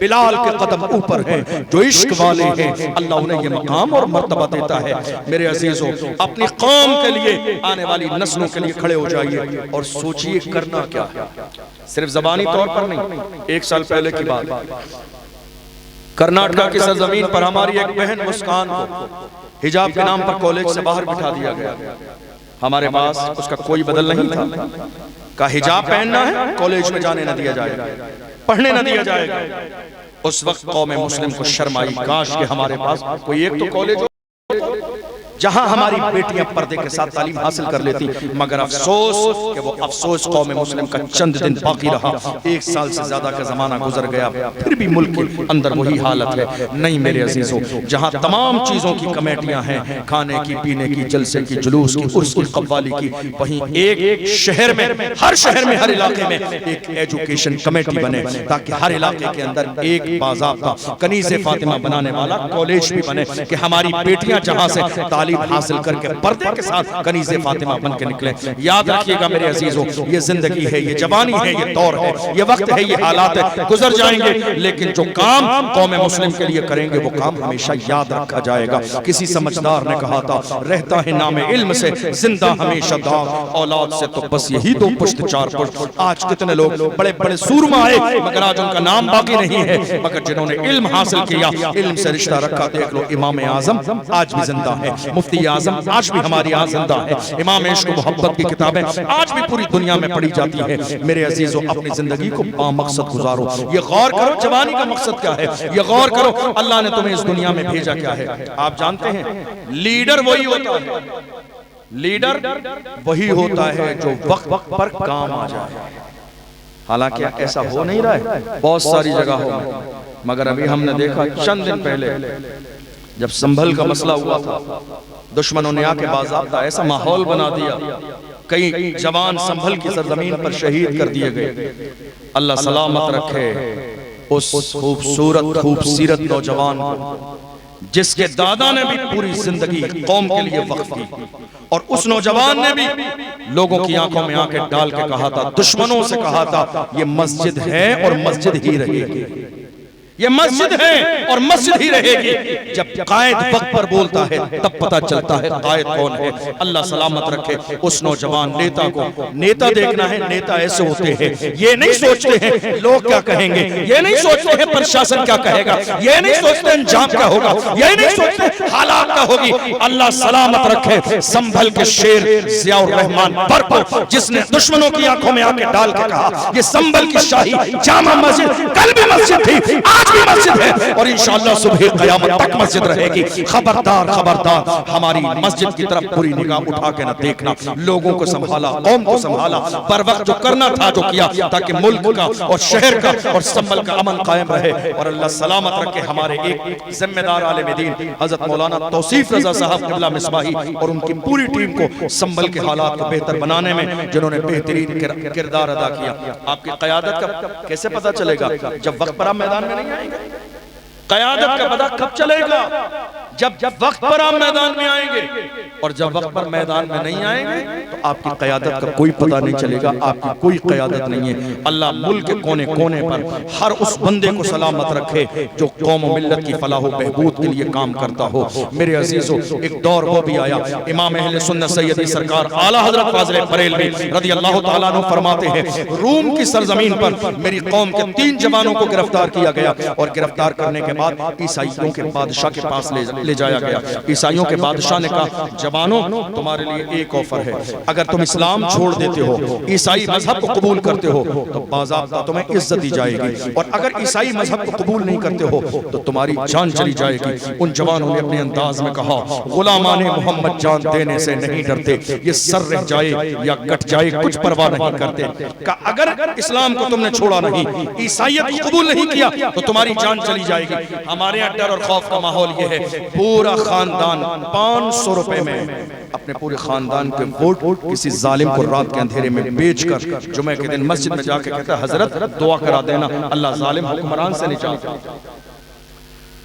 बिलाल के कदम ऊपर हैं। जो इश्क वाले हैं अल्लाह उन्हें ये मकाम और मर्तबा देता है। मेरे अजीजों, अपनी कौम के लिए, आने वाली नस्लों के लिए खड़े हो जाइए और सोचिए करना क्या है। सिर्फ जबानी तौर पर नहीं, 1 साल पहले की बात, कर्नाटक की सरजमीन पर हमारी एक बहन मुस्कान को हिजाब के नाम पर कॉलेज से बाहर बिठा दिया गया। हमारे पास उसका कोई बदल नहीं था। का हिजाब पहनना है, कॉलेज में जाने न दिया जाएगा, पढ़ने न दिया जाएगा। उस वक्त कौम मुस्लिम को शर्म आई, काश के हमारे पास कोई एक तो कॉलेज जहां हमारी बेटियां पर्दे के साथ तालीम हासिल कर लेती। मगर अफसोस कि वो अफसोस कौम मुस्लिम का चंद दिन बाकी रहा। 1 साल से ज्यादा का जमाना गुजर गया, फिर भी मुल्क के अंदर वही हालत है। नहीं मेरे अजीजों, जहां तमाम चीजों की कमेटियां हैं, खाने की, पीने की, जलसे की, जुलूस की, उर्स की, कव्वाली की, वहीं एक शहर में, हर शहर में, हर इलाके में एक एजुकेशन कमेटी बने ताकि हर इलाके के अंदर एक बाज़ाब्ता कनीज़े फातिमा बनाने वाला कॉलेज भी बने कि हमारी बेटियां जहां से हासिल करके पर्दे के साथ कनीज़े फातिमा बन के निकले। याद रखिएगा मेरे अजीजों, ये जिंदगी है, ये जवानी है, ये दौर है, ये वक्त है, ये हालात है, गुजर जाएंगे। लेकिन जो काम कौम मुस्लिम के लिए करेंगे वो काम हमेशा याद रखा जाएगा। किसी समझदार ने कहा था, रहता है नाम इल्म से जिंदा हमेशा दाग, औलाद से तो बस यही 2 पुश्त 4 पुश्त। आज कितने लोग बड़े बड़े सूरमा आए मगर आज उनका नाम बाकी नहीं है। मगर जिन्होंने इल्म हासिल किया, इल्म से रिश्ता रखा, देख लो इमाम आजम आज भी जिंदा है, मुफ्ती आजम आज भी हमारी यहाँ जिंदा है, इमाम इश्क मोहब्बत की किताबें आज भी पूरी दुनिया में पढ़ी जाती है। मेरे अजीजों, अपनी जिंदगी को बामकसद गुजारो। ये गौर करो जवानी का मकसद क्या है, ये गौर करो अल्लाह ने तुम्हें इस दुनिया में भेजा क्या है। आप जानते हैं लीडर वही होता है, लीडर वही होता है जो वक्त वक्त पर काम आ जाए। हालांकि ऐसा हो नहीं रहा है बहुत सारी जगहों में, मगर अभी हमने देखा चंद दिन पहले जब संभल का मसला हुआ था, दुश्मनों ने आके बाज़ाब्ता ऐसा माहौल बना दिया, कई जवान संभल की सरजमीन पर शहीद कर दिए गए। अल्लाह सलामत रखे उस खूबसूरत खूबसीरत नौजवान को जिसके दादा ने भी पूरी जिंदगी कौम के लिए वक्फ की, और उस नौजवान ने भी लोगों की आंखों में आंखें डाल के कहा था, दुश्मनों से कहा था, ये मस्जिद है और मस्जिद ही रहेगी। ये मस्जिद है और मस्जिद ही रहेगी। जब कायद वक्त पर बोलता है तब पता चलता है कायद कौन है। अल्लाह सलामत रखे उस नौजवान नेता को। नेता देखना है, नेता ऐसे होते हैं, ये नहीं सोचते हैं लोग क्या कहेंगे, ये नहीं सोचते हैं प्रशासन क्या कहेगा, ये नहीं सोचते अंजाम क्या होगा, ये नहीं सोचते हालात क्या होगी। अल्लाह सलामत रखे संभल के शेर जियाउर रहमान बरको, जिसने दुश्मनों की आंखों में आके डाल के कहा ये संभल की शाही जामा मस्जिद कल भी मस्जिद थी, आज भी मस्जिद है और इंशाअल्लाह सुबह क़यामत तक मस्जिद रहेगी। खबरदार खबरदार, हमारी मस्जिद की तरफ पूरी निगाह उठा के न देखना। लोगों को संभाला, कौम को संभाला, पर वक्त जो करना था जो किया, ताकि मुल्क का और शहर का और संभल का अमन कायम रहे। और अल्लाह सलामत रखे हमारे एक जिम्मेदार आलिम दीन हजरत मौलाना तौसीफ रजा साहब क़िबला मिसबाही और उनकी पूरी टीम को संभल के हालात को बेहतर बनाने में जिन्होंने बेहतरीन किरदार अदा किया। आपकी क़यादत का कैसे पता चलेगा? जब वक्त पर आप मैदान में नहीं आएंगे। क़यादत का पता कब चलेगा? जब वक्त पर आप मैदान में आएंगे, और जब वक्त पर मैदान में नहीं आएंगे तो आपकी क़यादत का कोई पता नहीं चलेगा, आपकी कोई क़यादत नहीं है। अल्लाह मुल्क के कोने कोने पर हर उस बंदे को सलामत रखे जो कौम और मिल्लत की फलाह व बहबूद के लिए काम करता हो। मेरे अजीजों, एक दौर वो भी आया, इमाम अहले सुन्नत सैयदी सरकार आला हजरत फाज़िल बरेलवी रज़ी अल्लाह तआला अन्हु फरमाते हैं, रूम की सरजमीन पर मेरी कौम के 3 जवानों को गिरफ्तार किया गया और गिरफ्तार करने के बाद ईसाइयों के बादशाह के पास ले जाया गया। ईसाइयों के बादशाह ने कहा, जवानों तुम्हारे लिए एक ऑफर है, अगर तुम इस्लाम छोड़ देते हो, ईसाई मजहब को कबूल करते हो तो बाज़ाब्ता तुम्हें इज्जत दी जाएगी, और अगर ईसाई मजहब को कबूल नहीं करते हो तो तुम्हारी जान चली जाएगी। उन जवानों ने अपने अंदाज में कहा, गुलामाने मोहम्मद जान देने से नहीं डरते, ये सर रह जाए या कट जाए कुछ परवाह नहीं करते। का अगर इस्लाम को तुमने छोड़ा नहीं, ईसाइयत को कबूल नहीं किया तो तुम्हारी जान चली जाएगी। हमारे यहाँ डर और खौफ का माहौल ये है, पूरा खानदान 500 रुपए में अपने पूरे खानदान के वोट किसी जालिम को रात के अंधेरे में बेचकर जुमे के दिन मस्जिद में जाके कहता है, हजरत दुआ करा देना अल्लाह जालिम हुक्मरान से निजात।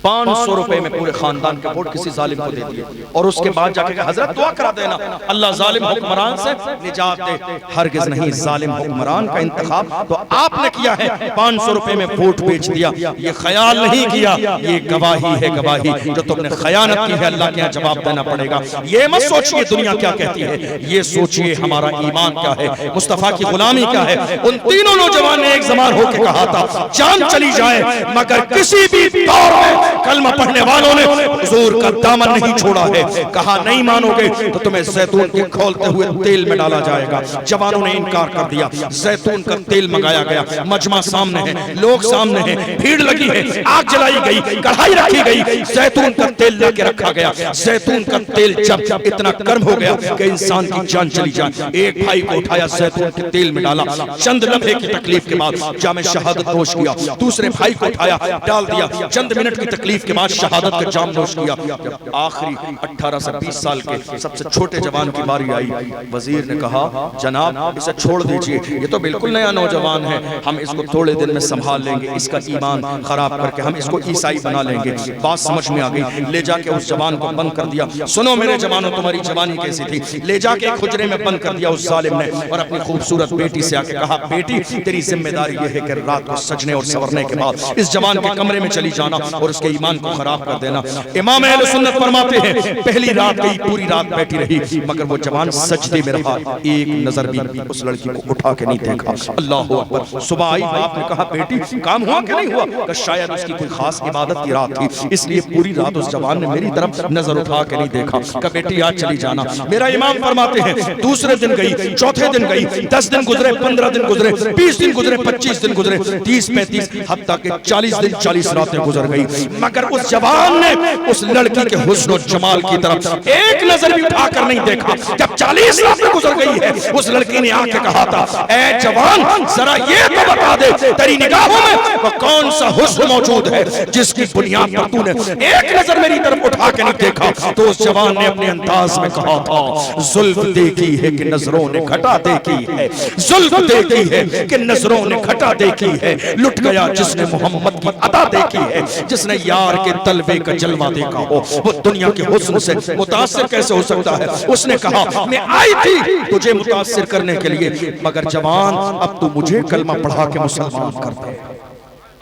500 रुपए में पूरे खानदान के वोट किसी जालिम को दे दिए और उसके बाद जाके हजरत दुआ करा देना अल्लाह जालिम हुक्मरान से निजात दे। हरगिज़ नहीं, जालिम हुक्मरान का इंतखाब तो आपने किया है, 500 रुपए में वोट बेच दिया। ये ख्याल नहीं किया, ये गवाही है, गवाही जो तुमने खयानत की है, अल्लाह के यहाँ जवाब देना पड़ेगा। ये मत सोचिए दुनिया क्या कहती है, ये सोचिए हमारा ईमान क्या है, मुस्तफा की गुलामी क्या है। उन तीनों नौजवान ने एक ज़मान होकर कहा था, जान चली जाए मगर किसी भी दौर में कलमा पढ़ने वालों ने हुजूर का दामन नहीं छोड़ा है। कहा नहीं मानोगे तो तुम्हें जैतून के खौलते हुए तेल में डाला जाएगा। जवानों ने इनकार कर दिया। जैतून का तेल मंगाया गया, मजमा सामने है, लोग सामने हैं, भीड़ लगी है, आग जलाई गई, कढ़ाई रखी गई, जैतून का तेल लाके रखा गया। जैतून का तेल जब इतना गर्म हो गया कि इंसान की जान चली जाए, एक भाई को उठाया, जैतून के तेल में डाला, चंद लम्हे की तकलीफ के बाद जामे शहादत नोश किया। दूसरे भाई को उठाया, डाल दिया, चंद मिनट की तकलीफ के बाद शहादत का जाम नोश किया। जब आखिरी 18 से 20 साल के सबसे छोटे जवान की बारी आई, वजीर ने कहा, जनाब इसे छोड़ दीजिए, ये तो बिल्कुल नया नौजवान है, हम इसको थोड़े दिन में संभाल लेंगे, इसका ईमान खराब करके हम इसको ईसाई बना लेंगे। बात समझ में आ गई, ले जाके उस जवान को बंद कर दिया। सुनो मेरे जवानों, तुम्हारी जवानी कैसी थी। ले जाके एक हुजरे में बंद कर दिया उस जालिम ने और अपनी खूबसूरत बेटी से आके कहा, बेटी तेरी जिम्मेदारी ये है कि रात को सजने और संवरने के बाद इस जवान के कमरे में चली जाना और उसके ईमान को खराब कर देना। इमाम अहले सुन्नत फरमाते हैं, पहली रात गई, पूरी रात बैठी रही, मगर वो जवान सजदे में रहा, एक नजर भी उस लड़की को उठा के नहीं देखा। अल्लाह अकबर। सुबह आई, बाप ने कहा, बेटी काम हुआ कि नहीं हुआ? कि शायद उसकी कोई खास इबादत की रात थी, इसलिए पूरी रात उस जवान ने मेरी तरफ नजर उठा के नहीं देखा। कि बेटी आज चली जाना। मेरा इमाम फरमाते हैं, दूसरे दिन गई, चौथे दिन गई, 10 दिन गुजरे, 15 दिन गुजरे, 20 दिन गुजरे, 25 दिन गुजरे, 30-35 हत्ता के 40 दिन 40 रातें गुजर गई, मगर उस जवान ने उस लड़की के हुस्न और जमाल की तरफ एक नजर भी उठाकर नहीं देखा। जब 40 रातें गुजर गई है, उस लड़की ने आके कहा था, ऐ जवान जरा ये तो बता दे, तेरी निगाहों में वो कौन सा हुस्न मौजूद है जिसकी बुनियाद पर तूने एक नजर मेरी तरफ उठा के नहीं देखा? तो उस जवान ने अपने अंदाज में कहा था, जुल्फ देखी है कि नजरों ने घटा देखी है, जुल्फ देखी है कि नजरों ने घटा देखी है, लुट गया जिसने मोहम्मद की अदा देखी है, जिसने यार के तलवे का जलवा देखा हो, वो दुनिया के हुस्न से मुतासिर कैसे हो सकता है? उसने कहा, मैं आई थी तुझे मुतासिर करने के लिए, मगर जवान अब तू मुझे कलमा पढ़ा के मुसलमान कर दे।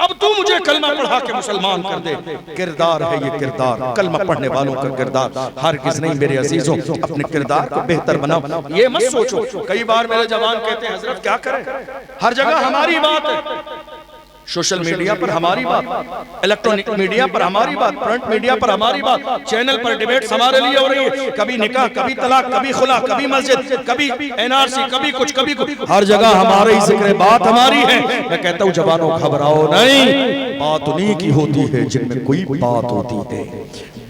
अब तू मुझे कलमा पढ़ा के मुसलमान कर दे। किरदार है ये किरदार, कलमा पढ़ने वालों का किरदार हरगिज़ नहीं मेरे अजीजों। अपने किरदार को बेहतर बनाओ। ये मत सोचो, कई बार मेरे जवान कहते हैं हजरत क्या करें, हर जगह हमारी बात है, सोशल मीडिया पर हमारी बात, इलेक्ट्रॉनिक मीडिया पर हमारी बात, प्रिंट मीडिया पर हमारी बात, चैनल पर डिबेट्स हमारे लिए हो रही है, कभी निकाह, कभी तलाक, कभी खुला, कभी मस्जिद, कभी एनआरसी, कभी कुछ, हर जगह हमारे ही जिक्र, बात हमारी है। मैं कहता हूँ जवानों घबराओ नहीं, बात उन्हीं की होती है जिनमें कोई बात होती है,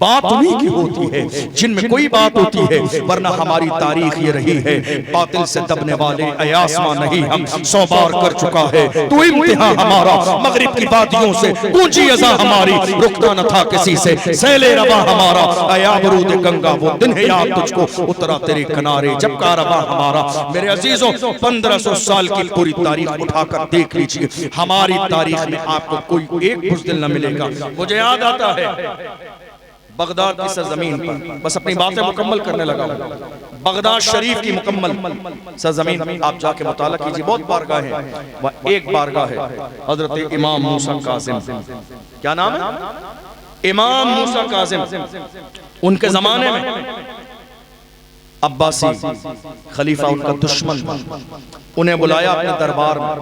बात उन्हीं की होती है जिनमें कोई बात होती है। वरना हमारी तारीख ये रही है, बातिल से दबने वाले अयासमा नहीं हम 100 बार कर चुका है तो इम्तिहान हमारा, मगरिब की वादियों से गूंजी अज़ा हमारी, रुकता न था किसी से सैले रवा हमारा, अया बरूद गंगा वो दिन है याद तुझको, उतरा तेरे किनारे जब का रवा हमारा। मेरे अजीजों 1500 साल की पूरी तारीख उठाकर देख लीजिए, हमारी तारीख में आपको कोई एक बुज़दिल न मिलेगा। मुझे याद आता है बगदाद की सरजमीन पर, बस अपनी बातें मुकम्मल करने लगा हूं, बगदाद शरीफ की मुकम्मल सरजमीन आप जाके मुताला कीजिए, बहुत बारगाह है, वह एक बारगाह है हजरत इमाम मूसा काज़िम। क्या नाम है? इमाम मूसा काज़िम। उनके जमाने में अब्बासी खलीफा उनका दुश्मन था, उन्हें बुलाया अपने दरबार में,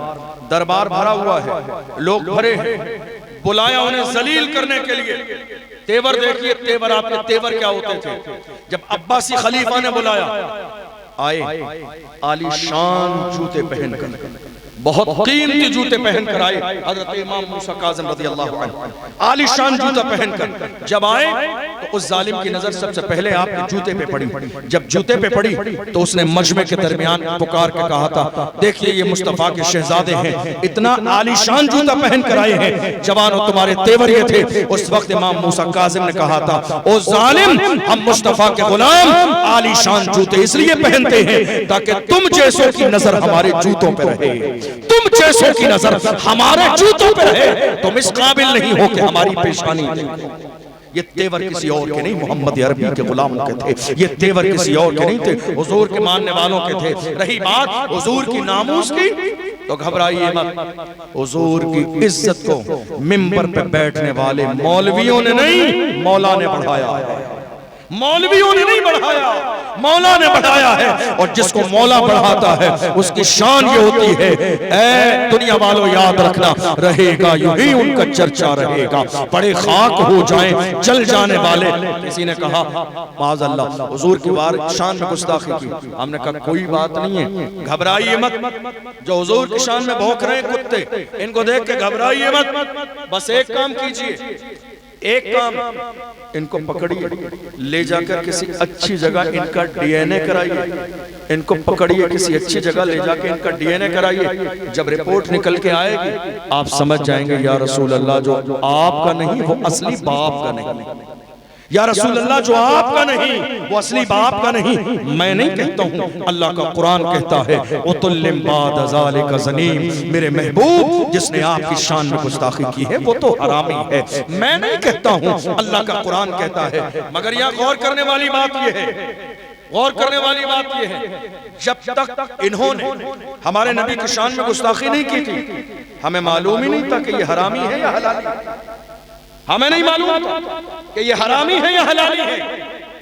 दरबार भरा हुआ है, लोग भरे हैं, बुलाया उन्हें जलील करने के लिए। तेवर देखिए, तेवर आपके तेवर क्या होते थे। जब अब्बासी खलीफा ने बुलाया, आए आलीशान जूते पहनकर, बहुत कीमती जूते पहनकर आए हजरत इमाम मूसा काज़िम रज़ियल्लाहु अन्हु, आलीशान जूता पहनकर जब आए तो उस जालिम की नजर सबसे पहले आपके जूते पे पड़ी। जब जूते पे पड़ी तो उसने मजमे के दरमियान पुकार के कहा था, देखिए ये मुस्तफा के शहजादे हैं, इतना आलीशान जूता पहनकर आए हैं, जवानों तुम्हारे तेवर ये थे। उस वक्त इमाम मूसा काज़िम ने कहा था, ओ जालिम, हम मुस्तफा के गुलाम आलीशान जूते इसलिए पहनते हैं ताकि तुम जैसों की नजर हमारे जूतों पे रहे, तुम जैसों की नजर हमारे जूतों पे रहे, तुम इस काबिल नहीं हो कि हमारी पेशानी देखो। ये तेवर किसी और के नहीं, मोहम्मद अरबी के गुलामों के थे, ये तेवर किसी और के नहीं थे, हुजूर के मानने वालों के थे। रही बात हुजूर की नामूस की, तो घबराइए मत, हुजूर की इज्जत को मिंबर पे बैठने वाले मौलवियों ने नहीं, मौला ने बढ़ाया है, मौलवियों ने नहीं बढ़ाया, मौला ने बढ़ाया है। और जिसको मौला बढ़ाता है उसकी शान ये होती है, ऐ दुनिया वालों याद रखना, रहेगा यूं ही उनका चर्चा रहेगा, बड़े खाक हो जाएं जल जाने वाले। किसी ने कहा माज़अल्लाह हुजूर की बार शान में गुस्ताखी की, हमने कहा कोई बात नहीं है, घबराइए मत, जो हुजूर की शान में भौंक रहे हैं कुत्ते, इनको देख के घबराइए मत, बस एक काम कीजिए, एक काम, इनको पकड़िए, ले जाकर किसी अच्छी जगह इनका डीएनए कराइए, इनको पकड़िए किसी अच्छी जगह ले जाकर इनका डीएनए कराइए। जब रिपोर्ट निकल के आएगी आप समझ जाएंगे या रसूल अल्लाह जो आपका नहीं वो असली बाप का नहीं, या रसूल अल्लाह जो आपका नहीं वो असली बाप का नहीं। मैं नहीं कहता हूँ, अल्लाह का कुरान कहता है, उतुल्लिम बाद ज़ालिका ज़नीम, मेरे महबूब जिसने आपकी शान में गुस्ताखी की है वो तो हरामी है। मैं नहीं कहता हूँ, अल्लाह का कुरान कहता है। मगर यहाँ गौर करने वाली बात ये है, गौर करने वाली बात ये है, जब तक इन्होंने हमारे नबी की शान में गुस्ताखी नहीं की थी, हमें मालूम ही नहीं था कि ये हरामी है या हलाली, हमें नहीं मालूम था कि ये हरामी है या हलाली है।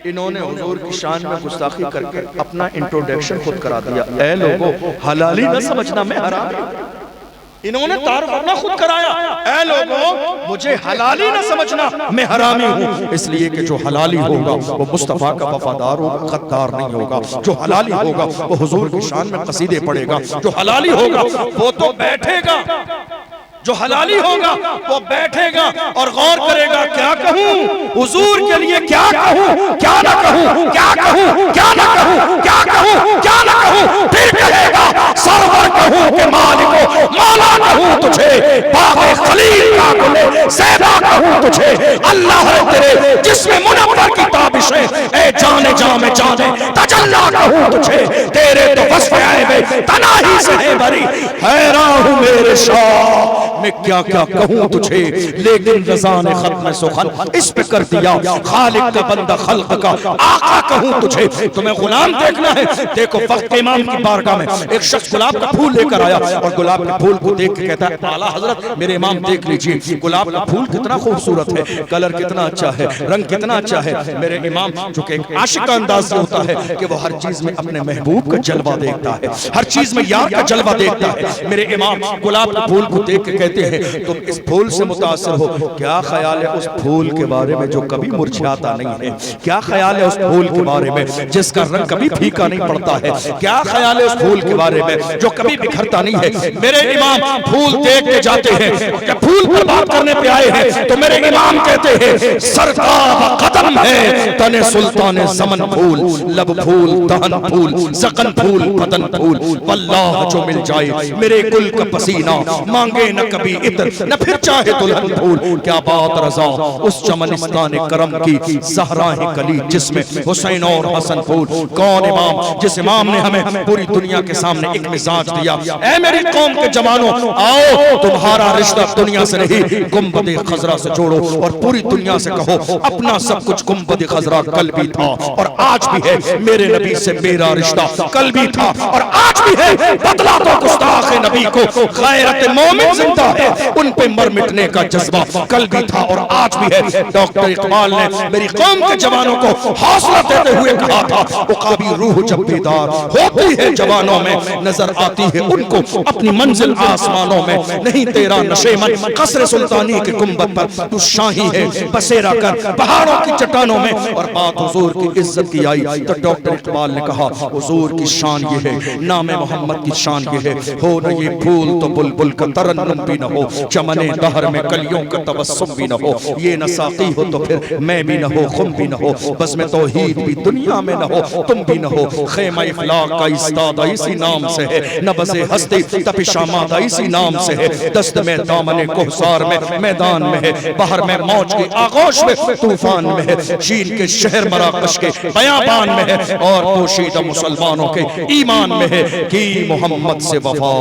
इन्होंने हुजूर की शान में गुस्ताखी करके अपना इंट्रोडक्शन खुद करा दिया, ऐ लोगों हलाली न समझना मैं हरामी, इन्होंने तारुफ अपना खुद कराया, ऐ लोगों मुझे हलाली न समझना मैं हरामी हूँ। इसलिए कि जो हलाली होगा वो मुस्तफा का वफादार होगा, गद्दार नहीं होगा। जो हलाली होगा वो हुजूर की शान में कसीदे पढ़ेगा, जो हलाली होगा वो तो बैठेगा, जो हलाली होगा वो बैठेगा और गौर करेगा, क्या कहूं हुजूर के लिए, क्या कहूं क्या ना कहूं, क्या कहूं क्या ना कहूं, क्या कहूं क्या ना कहूं, फिर कहेगा सरवर कहूं के मालिको, मौला कहूं तुझे, बाग़े खलील का गुले ज़ैबा कहूं तुझे, अल्लाह है तेरे जिस्म मुनव्वर की ताबिशें, ए जाने जा में जाने तजल्ला कहूं तुझे, तेरे तो वस्फ़ ऐब तनाही से है भरी, हैरान हूं मेरे शाह मैं क्या क्या कहूँ तुझे, लेकिन रज़ा ने खत्म सुखन इस पे कर दिया, खालिक का बंदा खल्क का आका कहूँ तुझे, तुम्हें गुलाम देखना है। देखो वक्त इमाम की बारगाह में एक शख्स गुलाब का फूल लेकर आया और गुलाब के फूल को देख के कहता है, आला हजरत मेरे इमाम देख लीजिए गुलाब का फूल कितना खूबसूरत है, कलर कितना अच्छा है, रंग कितना अच्छा है। मेरे इमाम जो कि एक आशिक का अंदाज होता है कि वो हर चीज में अपने महबूब का जलवा देखता है, हर चीज में यार का जलवा देखता है। मेरे इमाम गुलाब के फूल को देख के कहते हैं, तुम इस फूल से मुतासिर हो, क्या ख्याल है उस फूल के बारे में जो कभी मुरझाता नहीं है, क्या ख्याल है उस फूल के बारे में जिसका रंग कभी फीका नहीं पड़ता है, क्या ख्याल है उस फूल के बारे में जो कभी बिखरता नहीं है। मेरे इमाम फूल देख के जाते हैं, जब फूल पर बात करने पे आए हैं तो मेरे इमाम कहते हैं, सरकार कदम है तने सुल्तान ज़मन फूल, लब फूल दहन फूल ज़कन फूल बदन फूल, वल्लाह जो मिल जाए मेरे कुल का पसीना, मांगे न कभी इतर न फिर चाहे दुल्हन फूल। क्या बात रज़ा उस चमनिस्तान करम की ज़हरा है कली जिसमें हुसैन और हसन फूल। कौन इमाम जिस इमाम ने हमें पूरी दुनिया के सामने एक मिजाज दिया, ऐ मेरी कौम के जवानों आओ तुम्हारा रिश्ता दुनिया से नहीं गुंबद खजरा से जोड़ो और पूरी दुनिया से कहो अपना सब कुछ गुंबद खजरा कल भी था और आज भी है, मेरे नबी से मेरा रिश्ता कल भी था और आज भी है। बदला तो गुस्ताख नबी को, गैरत मोमिन जिंदा है, उन पे मर मिटने का जज्बा कल भी था और आज भी है। डॉक्टर इकबाल ने मेरी कौम के जवानों को हौसला देते हुए कहा था, उकाबी रूह जब बेदार होती है जवानों में, नजर आती है उनको अपनी मंजिल आसमानों में। नहीं तेरा नशेमन कसर सुल्तानी के गुंबद पर तू शाही है, बसेरा कर पहाड़ों की चट्टानों में। और बात हुजूर की इज्जत की आई तो डॉक्टर इकबाल ने कहा, हुजूर की शान ये है, नाम मोहम्मद की शान ये है, हो न ये फूल तो बुलबुल का तरन्नुम भी न हो, चमने दहर में कलियों का तबस्सुम भी न हो, ये न साकी हो तो फिर मैं भी न हो, खुम भी न हो, बस में तौहीद भी दुनिया में न हो, तुम भी न हो। खेमा इखलाक का इस्तादा इसी नाम से है, नबज़े हस्ती तपिशामादा इसी नाम से है, दस्त में दामने कोहसार में मैदान में है, बाहर में मौज की आगोश में तूफान में है, चीन के शहर मराकश के बयाबान में है और पोशीदा मुसलमानों के ईमान में है कि मोहम्मद से वफा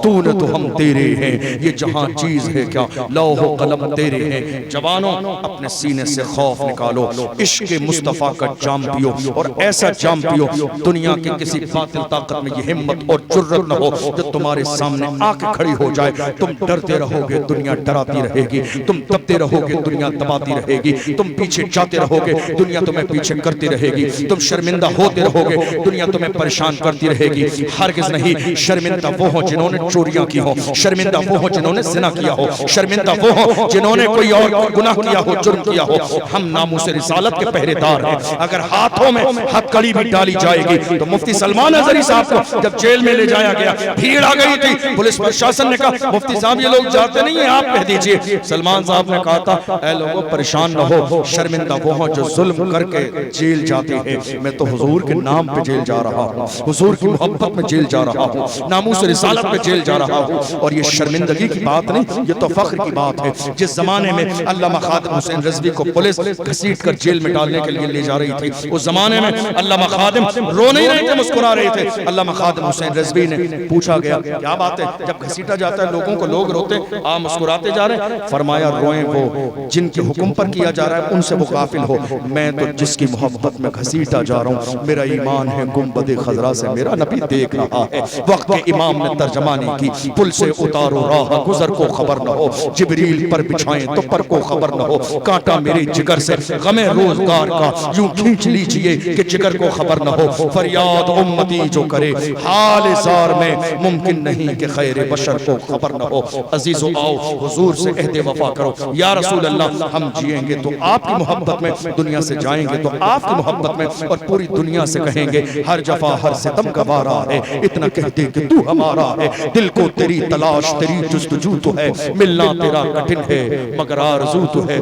तूने तो हम तेरे हैं, ये जहां चीज है क्या लौह कलम तेरे हैं। जवानों अपने सीने से खौफ निकालो, इश्क मुस्तफा का जाम पियो और ऐसा जाम पियो दुनिया के किसी बातिल ताकत में ये हिम्मत और जुर्रत न हो जो तुम्हारे सामने आके खड़ी हो जाए। तुम डरते रहोगे दुनिया डराती रहेगी, तुम दबते रहोगे दुनिया दबाती रहेगी, तुम पीछे जाते रहोगे दुनिया तुम्हें पीछे करती रहेगी, तुम शर्मिंदा होते रहोगे दुनिया तुम्हें परेशान करती रहेगी। हरगिज़ नहीं, शर्मिंदा वो हो जिन्होंने चोरियां की हो, शर्मिंदा वो हो जिन्होंने ज़िना किया हो, शर्मिंदा वो हो जिन्होंने कोई और गुनाह किया हो, जुर्म किया हो। हम नामूस रिसालत के पहरेदार हैं, अगर हाथों में हथकड़ी भी डाली जाएगी तो मुफ्ती सलमान अजहरी साहब को जब जेल में ले जाया गया, भीड़ आ गई थी, पुलिस प्रशासन ने कहा मुफ्ती साहब ये लोग जाते नहीं है, आप कह दीजिए। सलमान साहब ने कहा था, ऐ लोगों परेशान न हो, शर्मिंदा वो हो जो जुल्म करके जेल जाते हैं, मैं तो हुजूर के नाम पे जेल जा रहा हूँ, हुजूर की मोहब्बत में जेल जा रहा हूँ, नामूस रिसालत में जेल जा रहा हूँ। और ये शर्मिंदगी की बात नहीं, ये तो फख्र की बात है। जिस जमाने में अल्लामा खादिम हुसैन रिजवी को पुलिस घसीट कर जेल में डालने के लिए ले जा रही थी, उस जमाने में अल्लामा खादिम रो नहीं रहे थे, मुस्कुरा रहे थे। अल्लामा खादिम हुसैन रिजवी ने पूछा गया, क्या बात है, जब घसीटा जाता है लोगों को लोग रोते, आप मुस्कुराते जा रहे हैं? फरमाया, रोए वो जिनके हुक्म पर किया जा रहा है उनसे वो गाफिल हो, मैं तो जिसकी मोहब्बत में घसीटा जा रहा हूँ, मेरा ईमान है गुंबद खजरा से मेरा नबी देख रहा है। वक्त के इमाम ने तर्जमानी की, पुल से उतारो राह गुजर को खबर न हो, जिब्रील पर बिछाएं तो पर को खबर न हो, कांटा मेरे जिगर से गमे रोजगार का यूं खींच लीजिए कि जिगर को खबर न हो। फरियाद उम्मती जो करे हाल जार में, मुमकिन नहीं कि खैर बशर को खबर न हो। अजीजो आओ हुजूर से अहद वफा करो, या रसूल अल्लाह हम जिएंगे तो आपकी मोहब्बत में, दुनिया से जाएंगे तो आपकी मोहब्बत में, और पूरी दुनिया से कहेंगे हर जफा हर सितम का वारा है, इतना कहते कि तू हमारा है, दिल को तेरी तलाश तेरी जुस्तजू तो है, मिलना तेरा कठिन है मगर आरज़ू तो है,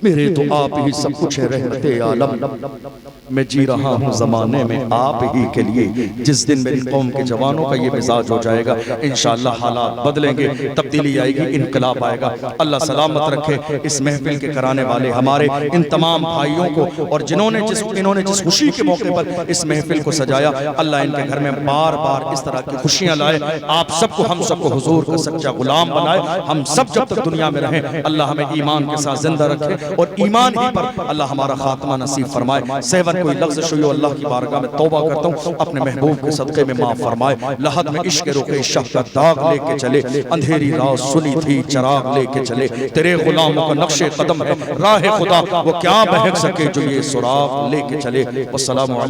मेरे तो आप ही सब कुछ है, रहमते आलम मैं जी रहा हूँ जमाने में आप ही के लिए। जिस दिन मेरी कौम के जवानों का ये मिजाज हो जाएगा, इंशाअल्लाह हालात बदलेंगे, तब्दीली आएगी, इनकलाब आएगा। अल्लाह सलामत रखे इस महफिल के कराने वाले हमारे इन तमाम भाइयों को, और इन्होंने जिस खुशी के मौके पर इस महफिल को सजाया, अल्लाह इनके घर में बार बार इस तरह की खुशियाँ लाए। आप सबको, हम सबको हुजूर का सच्चा गुलाम बनाए। हम सब जब तक दुनिया में रहें अल्लाह हमें ईमान के साथ जिंदा रखे और ईमान ही पर अल्लाह हमारा खात्मा नसीब फरमाए। सहवन कोई लफ्ज़ शुयो अल्लाह की बारगाह में तौबा करता हूँ, अपने महबूब के सदक़े में माफ़ फरमाए। लहद में इश्क़ रुखे शाह का दाग लेके चले, अंधेरी रात सुनी थी चराग लेके चले। तेरे गुलामों का नक्शे कदम है राह खुदा, वो क्या महक सके जो ये सुराग लेके चले। वस्सलामु अलैकुम।